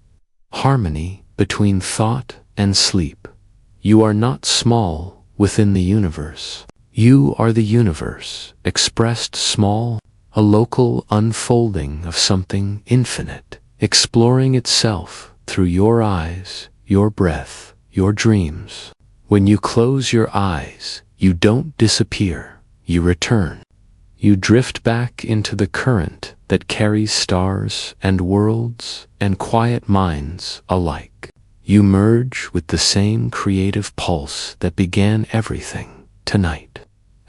harmony between thought and sleep. You are not small within the universe. You are the universe, expressed small, a local unfolding of something infinite, exploring itself through your eyes, your breath, your dreams. When you close your eyes, you don't disappear, you return. You drift back into the current that carries stars and worlds and quiet minds alike. You merge with the same creative pulse that began everything tonight.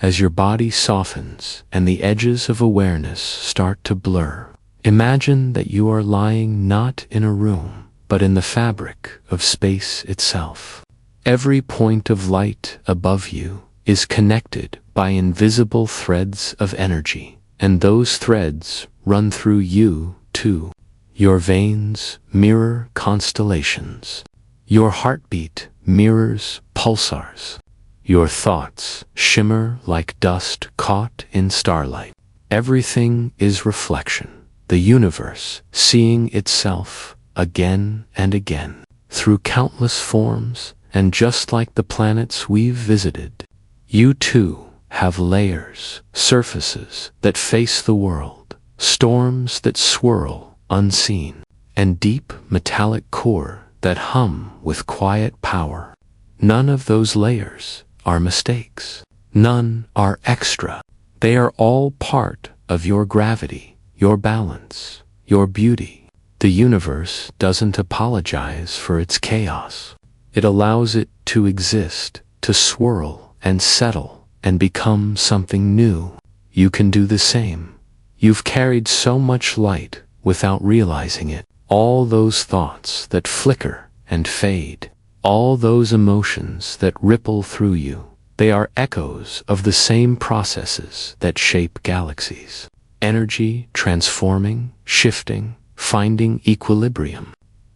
As your body softens and the edges of awareness start to blur, imagine that you are lying not in a room, but in the fabric of space itself. Every point of light above you is connected by invisible threads of energy, and those threads run through you too. Your veins mirror constellations. Your heartbeat mirrors pulsars. Your thoughts shimmer like dust caught in starlight. Everything is reflection, the universe seeing itself again and again, through countless forms, and just like the planets we've visited, you too have layers, surfaces that face the world, storms that swirl unseen, and deep metallic core that hum with quiet power. None of those layers are mistakes. None are extra. They are all part of your gravity, your balance, your beauty. The universe doesn't apologize for its chaos. It allows it to exist, to swirl and settle and become something new. You can do the same. You've carried so much light without realizing it. All those thoughts that flicker and fade, all those emotions that ripple through you, they are echoes of the same processes that shape galaxies. Energy transforming, shifting, finding equilibrium.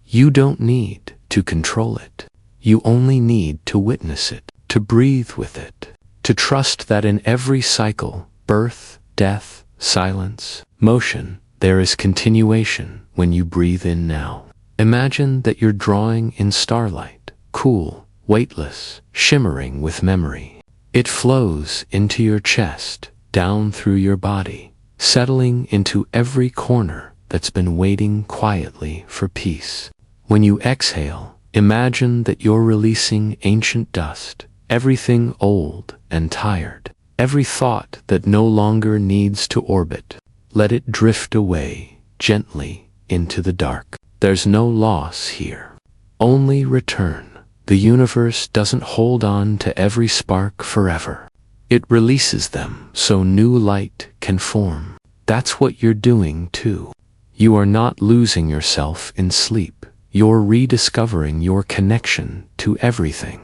You don't need to control it. You only need to witness it, to breathe with it, to trust that in every cycle, birth, death, silence, motion, there is continuation when you breathe in now. Imagine that you're drawing in starlight, cool, weightless, shimmering with memory. It flows into your chest, down through your body, settling into every corner that's been waiting quietly for peace. When you exhale, imagine that you're releasing ancient dust, everything old and tired, every thought that no longer needs to orbit. Let it drift away, gently, into the dark. There's no loss here, only return. The universe doesn't hold on to every spark forever. It releases them so new light can form. That's what you're doing too. You are not losing yourself in sleep. You're rediscovering your connection to everything.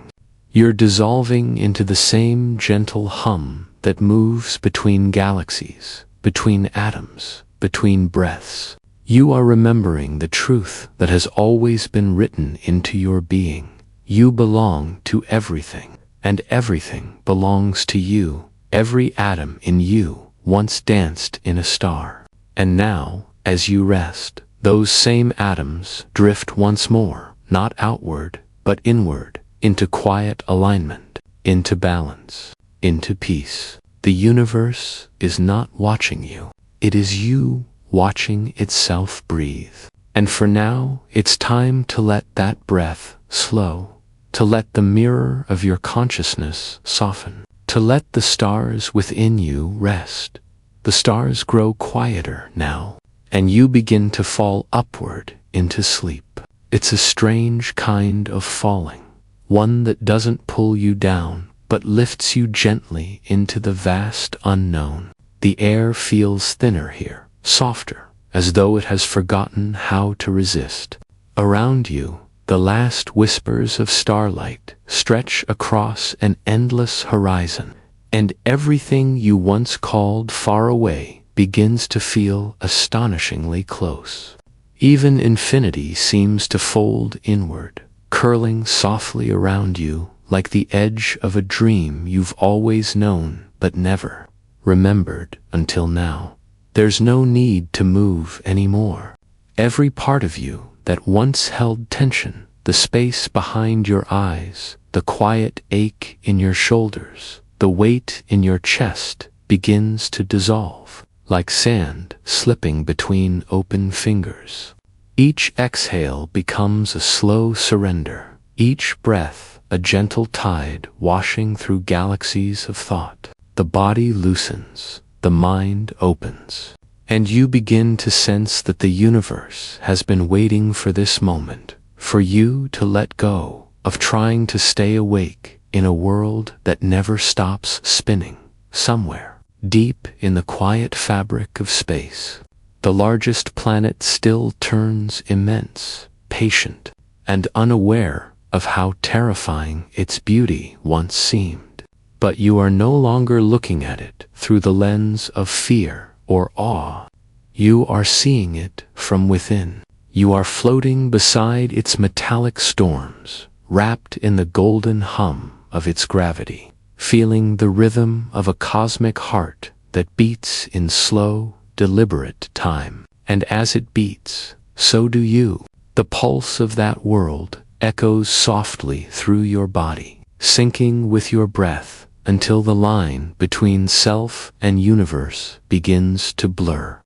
You're dissolving into the same gentle hum that moves between galaxies, between atoms, between breaths. You are remembering the truth that has always been written into your being. You belong to everything, and everything belongs to you. Every atom in you once danced in a star. And now, as you rest, those same atoms drift once more, not outward, but inward, into quiet alignment, into balance, into peace. The universe is not watching you. It is you watching itself breathe. And for now, it's time to let that breath slow, to let the mirror of your consciousness soften, to let the stars within you rest. The stars grow quieter now, and you begin to fall upward into sleep. It's a strange kind of falling, one that doesn't pull you down, but lifts you gently into the vast unknown. The air feels thinner here, softer, as though it has forgotten how to resist. Around you, The last whispers of starlight stretch across an endless horizon, and everything you once called far away begins to feel astonishingly close. Even infinity seems to fold inward, curling softly around you like the edge of a dream you've always known but never remembered until now. There's no need to move anymore. Every part of you that once held tension, the space behind your eyes, the quiet ache in your shoulders, the weight in your chest, begins to dissolve, like sand slipping between open fingers. Each exhale becomes a slow surrender, each breath a gentle tide washing through galaxies of thought. The body loosens, the mind opens, and you begin to sense that the universe has been waiting for this moment, for you to let go of trying to stay awake in a world that never stops spinning. Somewhere, deep in the quiet fabric of space, the largest planet still turns immense, patient, and unaware of how terrifying its beauty once seemed. But you are no longer looking at it through the lens of fear or awe. You are seeing it from within. You are floating beside its metallic storms, wrapped in the golden hum of its gravity, feeling the rhythm of a cosmic heart that beats in slow, deliberate time. And as it beats, so do you. The pulse of that world echoes softly through your body, syncing with your breath until the line between self and universe begins to blur.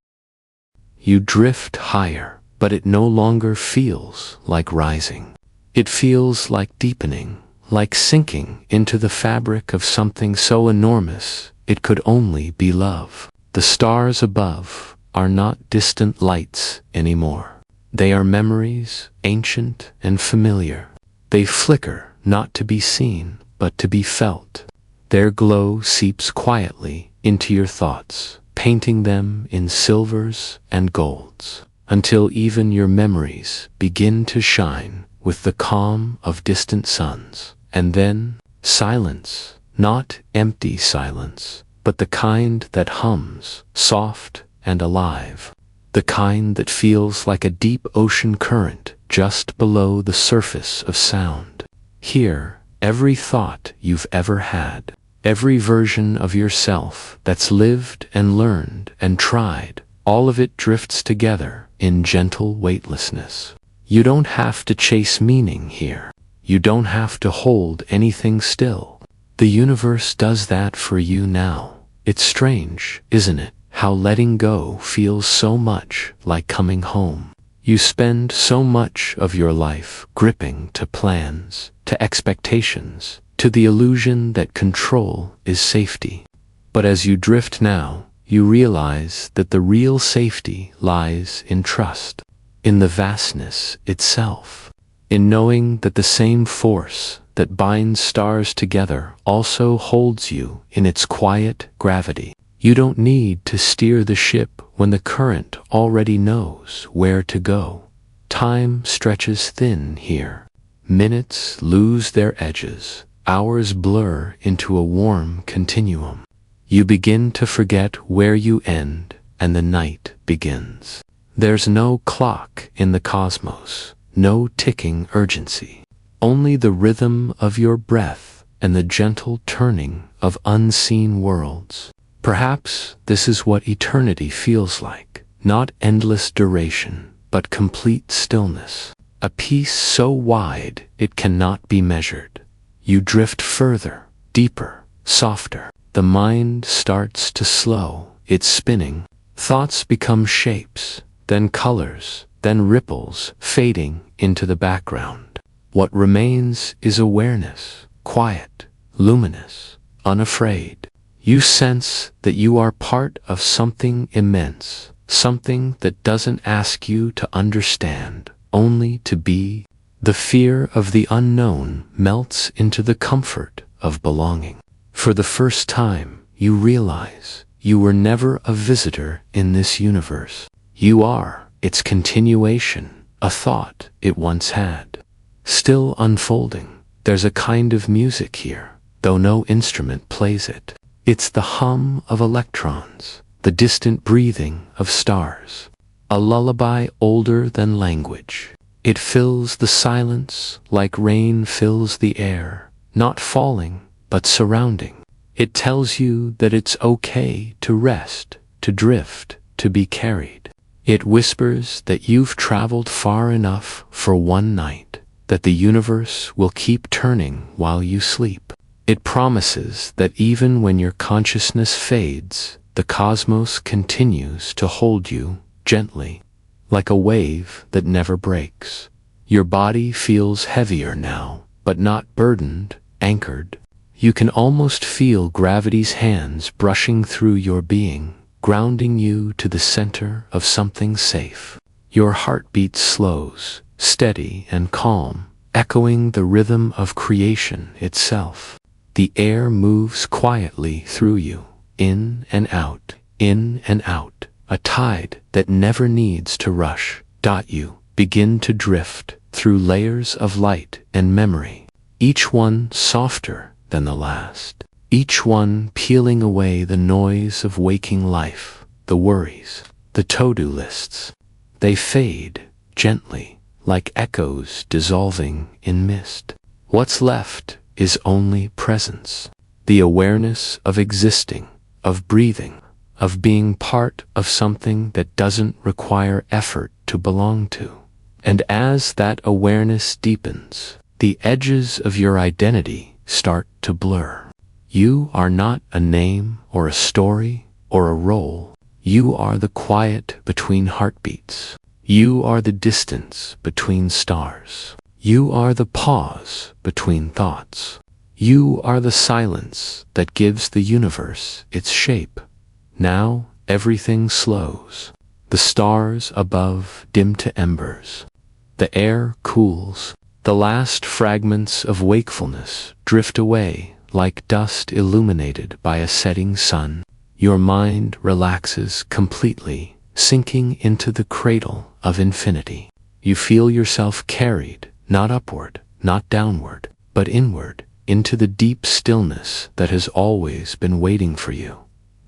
You drift higher, but it no longer feels like rising. It feels like deepening, like sinking into the fabric of something so enormous it could only be love. The stars above are not distant lights anymore. They are memories, ancient and familiar. They flicker, not to be seen, but to be felt. Their glow seeps quietly into your thoughts, painting them in silvers and golds, until even your memories begin to shine with the calm of distant suns. And then, silence, not empty silence, but the kind that hums, soft and alive. The kind that feels like a deep ocean current just below the surface of sound. Here, every thought you've ever had, every version of yourself that's lived and learned and tried, all of it drifts together in gentle weightlessness. You don't have to chase meaning here. You don't have to hold anything still. The universe does that for you now. It's strange, isn't it, how letting go feels so much like coming home. You spend so much of your life gripping to plans, to expectations, to the illusion that control is safety. But as you drift now, you realize that the real safety lies in trust, in the vastness itself, in knowing that the same force that binds stars together also holds you in its quiet gravity. You don't need to steer the ship when the current already knows where to go. Time stretches thin here. Minutes lose their edges. Hours blur into a warm continuum. You begin to forget where you end and the night begins. There's no clock in the cosmos, no ticking urgency. Only the rhythm of your breath and the gentle turning of unseen worlds. Perhaps this is what eternity feels like. Not endless duration, but complete stillness. A peace so wide it cannot be measured. You drift further, deeper, softer. The mind starts to slow its spinning. Thoughts become shapes, then colors, then ripples, fading into the background. What remains is awareness, quiet, luminous, unafraid. You sense that you are part of something immense, something that doesn't ask you to understand, only to be. The fear of the unknown melts into the comfort of belonging. For the first time, you realize you were never a visitor in this universe. You are its continuation, a thought it once had. still unfolding. There's a kind of music here, though no instrument plays it. It's the hum of electrons, the distant breathing of stars. A lullaby older than language. It fills the silence like rain fills the air, not falling, but surrounding. It tells you that it's okay to rest, to drift, to be carried. It whispers that you've traveled far enough for one night, that the universe will keep turning while you sleep. It promises that even when your consciousness fades, the cosmos continues to hold you gently, like a wave that never breaks. Your body feels heavier now, but not burdened, anchored. You can almost feel gravity's hands brushing through your being, grounding you to the center of something safe. Your heartbeat slows, steady and calm, echoing the rhythm of creation itself. The air moves quietly through you, in and out, a tide that never needs to rush. You begin to drift through layers of light and memory, each one softer than the last, each one peeling away the noise of waking life, the worries, the to-do lists. They fade gently, like echoes dissolving in mist. What's left is only presence, the awareness of existing, of breathing, of being part of something that doesn't require effort to belong to. And as that awareness deepens, the edges of your identity start to blur. You are not a name or a story or a role. You are the quiet between heartbeats. You are the distance between stars. You are the pause between thoughts. You are the silence that gives the universe its shape. Now everything slows. The stars above dim to embers. The air cools. The last fragments of wakefulness drift away like dust illuminated by a setting sun. Your mind relaxes completely, sinking into the cradle of infinity. You feel yourself carried, not upward, not downward, but inward, into the deep stillness that has always been waiting for you.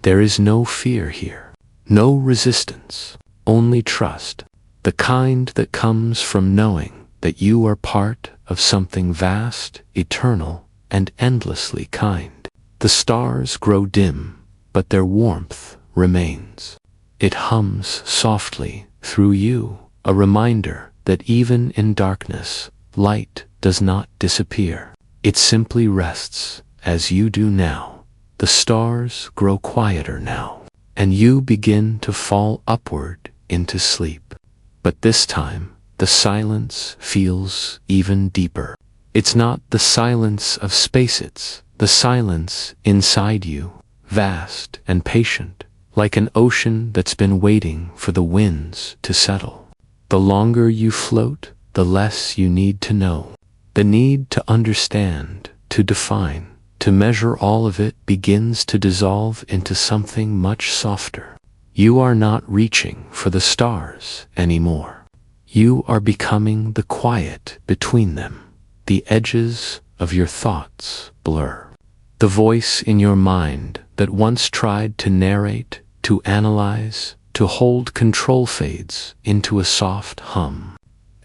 There is no fear here, no resistance, only trust, the kind that comes from knowing that you are part of something vast, eternal, and endlessly kind. The stars grow dim, but their warmth remains. It hums softly through you, a reminder that even in darkness, light does not disappear. It simply rests, as you do now. The stars grow quieter now, and you begin to fall upward into sleep. But this time, the silence feels even deeper. It's not the silence of space, it's the silence inside you, vast and patient, like an ocean that's been waiting for the winds to settle. The longer you float, the less you need to know. The need to understand, to define, to measure all of it begins to dissolve into something much softer. You are not reaching for the stars anymore. You are becoming the quiet between them. The edges of your thoughts blur. The voice in your mind that once tried to narrate, to analyze, to hold control fades into a soft hum.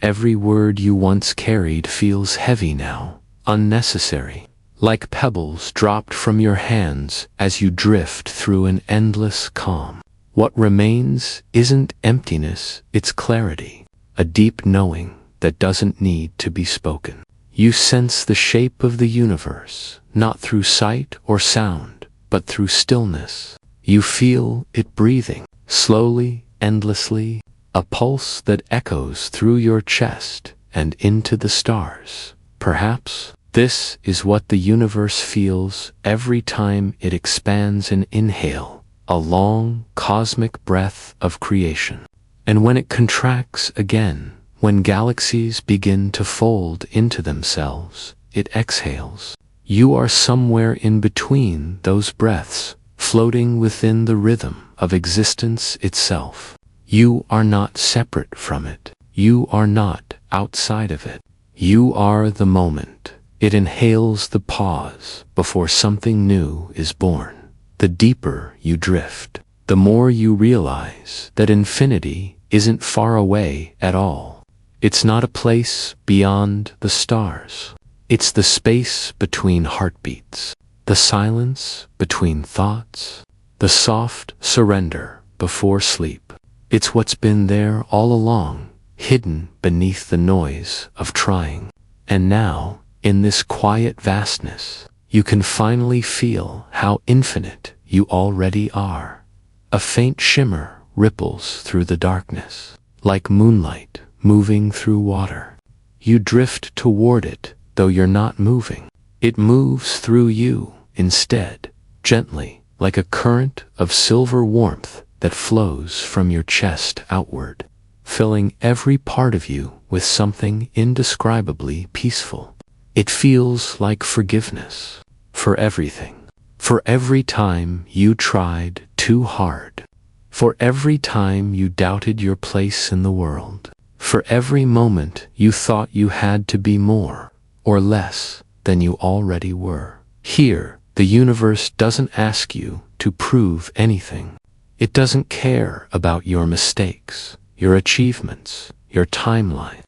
Every word you once carried feels heavy now, unnecessary, like pebbles dropped from your hands as you drift through an endless calm. What remains isn't emptiness, it's clarity, a deep knowing that doesn't need to be spoken. You sense the shape of the universe, not through sight or sound, but through stillness. You feel it breathing, slowly, endlessly, a pulse that echoes through your chest and into the stars. Perhaps this is what the universe feels every time it expands an inhale, a long, cosmic breath of creation. And when it contracts again, when galaxies begin to fold into themselves, it exhales. You are somewhere in between those breaths, floating within the rhythm of existence itself. You are not separate from it. You are not outside of it. You are the moment. It inhales the pause before something new is born. The deeper you drift, the more you realize that infinity isn't far away at all. It's not a place beyond the stars. It's the space between heartbeats, the silence between thoughts, the soft surrender before sleep. It's what's been there all along, hidden beneath the noise of trying. And now, in this quiet vastness, you can finally feel how infinite you already are. A faint shimmer ripples through the darkness, like moonlight moving through water. You drift toward it, though you're not moving. It moves through you instead, gently, like a current of silver warmth that flows from your chest outward, filling every part of you with something indescribably peaceful. It feels like forgiveness for everything, for every time you tried too hard, for every time you doubted your place in the world, for every moment you thought you had to be more or less than you already were. Here, the universe doesn't ask you to prove anything. It doesn't care about your mistakes, your achievements, your timeline.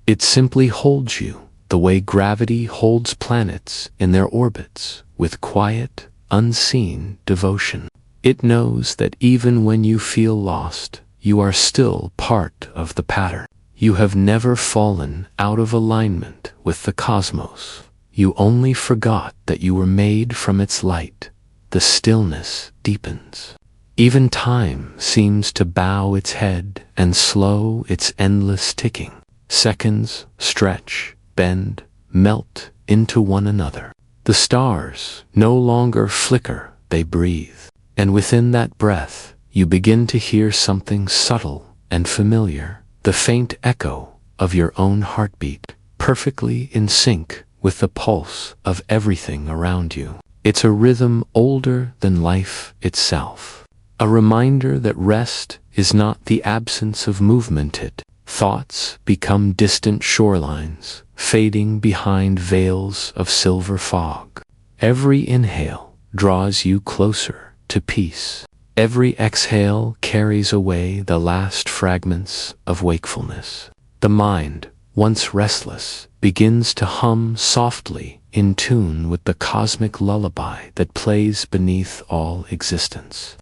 It simply holds you the way gravity holds planets in their orbits, with quiet, unseen devotion. It knows that even when you feel lost, you are still part of the pattern. You have never fallen out of alignment with the cosmos. You only forgot that you were made from its light. The stillness deepens. Even time seems to bow its head and slow its endless ticking. Seconds stretch, bend, melt into one another. The stars no longer flicker, they breathe. And within that breath, you begin to hear something subtle and familiar, the faint echo of your own heartbeat, perfectly in sync with the pulse of everything around you. It's a rhythm older than life itself, a reminder that rest is not the absence of movement. Thoughts become distant shorelines, fading behind veils of silver fog. Every inhale draws you closer to peace. Every exhale carries away the last fragments of wakefulness. The mind, once restless, begins to hum softly, in tune with the cosmic lullaby that plays beneath all existence.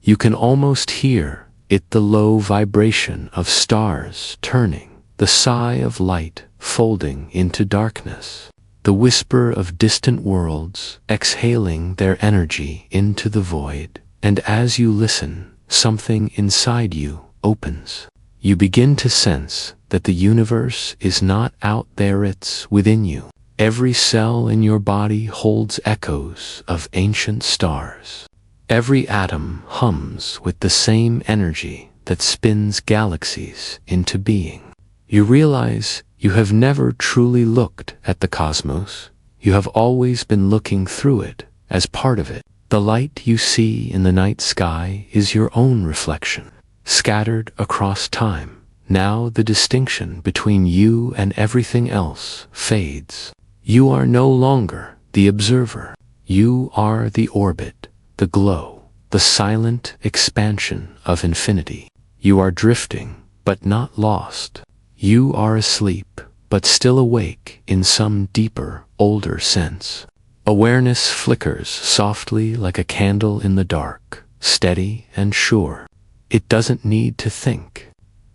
You can almost hear it, the low vibration of stars turning, the sigh of light folding into darkness, the whisper of distant worlds exhaling their energy into the void. And as you listen, something inside you opens. You begin to sense that the universe is not out there, it's within you. Every cell in your body holds echoes of ancient stars. Every atom hums with the same energy that spins galaxies into being. You realize you have never truly looked at the cosmos. You have always been looking through it, as part of it. The light you see in the night sky is your own reflection, scattered across time. Now the distinction between you and everything else fades. You are no longer the observer. You are the orbit, the glow, the silent expansion of infinity. You are drifting, but not lost. You are asleep, but still awake in some deeper, older sense. Awareness flickers softly like a candle in the dark, steady and sure. It doesn't need to think.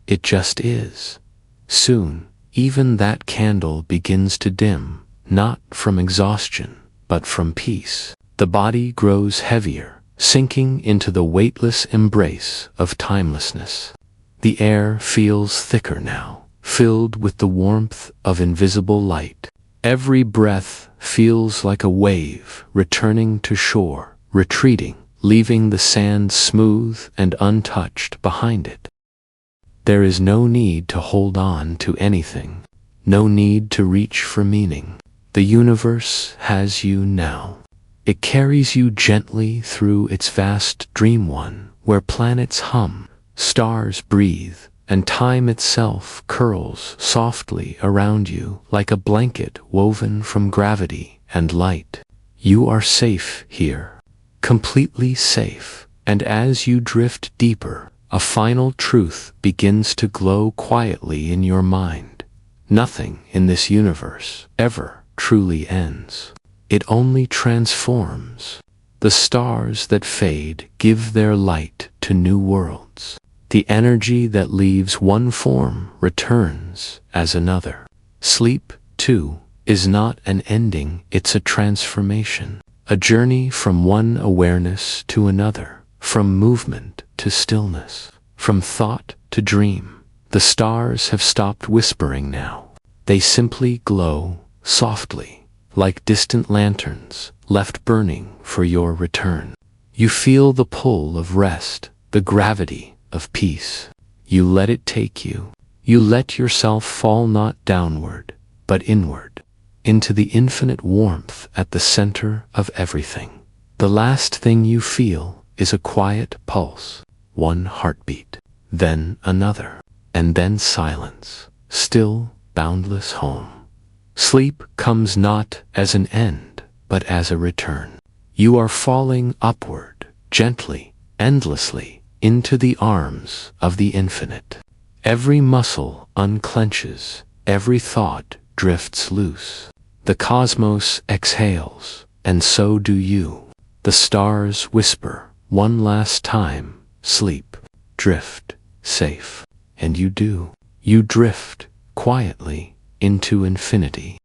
It just is. Soon, even that candle begins to dim, not from exhaustion, but from peace. The body grows heavier, sinking into the weightless embrace of timelessness. The air feels thicker now, filled with the warmth of invisible light. Every breath feels like a wave returning to shore, retreating, leaving the sand smooth and untouched behind it. There is no need to hold on to anything, no need to reach for meaning. The universe has you now. It carries you gently through its vast dream one, where planets hum, stars breathe, and time itself curls softly around you like a blanket woven from gravity and light. You are safe here, completely safe, and as you drift deeper, a final truth begins to glow quietly in your mind. Nothing in this universe ever truly ends. It only transforms. The stars that fade give their light to new worlds. The energy that leaves one form returns as another. Sleep, too, is not an ending, it's a transformation. A journey from one awareness to another, from movement to stillness, from thought to dream. The stars have stopped whispering now. They simply glow softly, like distant lanterns left burning for your return. You feel the pull of rest, the gravity of peace. You let it take you. You let yourself fall not downward, but inward, into the infinite warmth at the center of everything. The last thing you feel is a quiet pulse, one heartbeat, then another, and then silence, still, boundless home. Sleep comes not as an end, but as a return. You are falling upward, gently, endlessly, into the arms of the infinite. Every muscle unclenches, every thought drifts loose. The cosmos exhales, and so do you. The stars whisper, one last time, sleep, drift, safe. And you do. You drift, quietly, into infinity.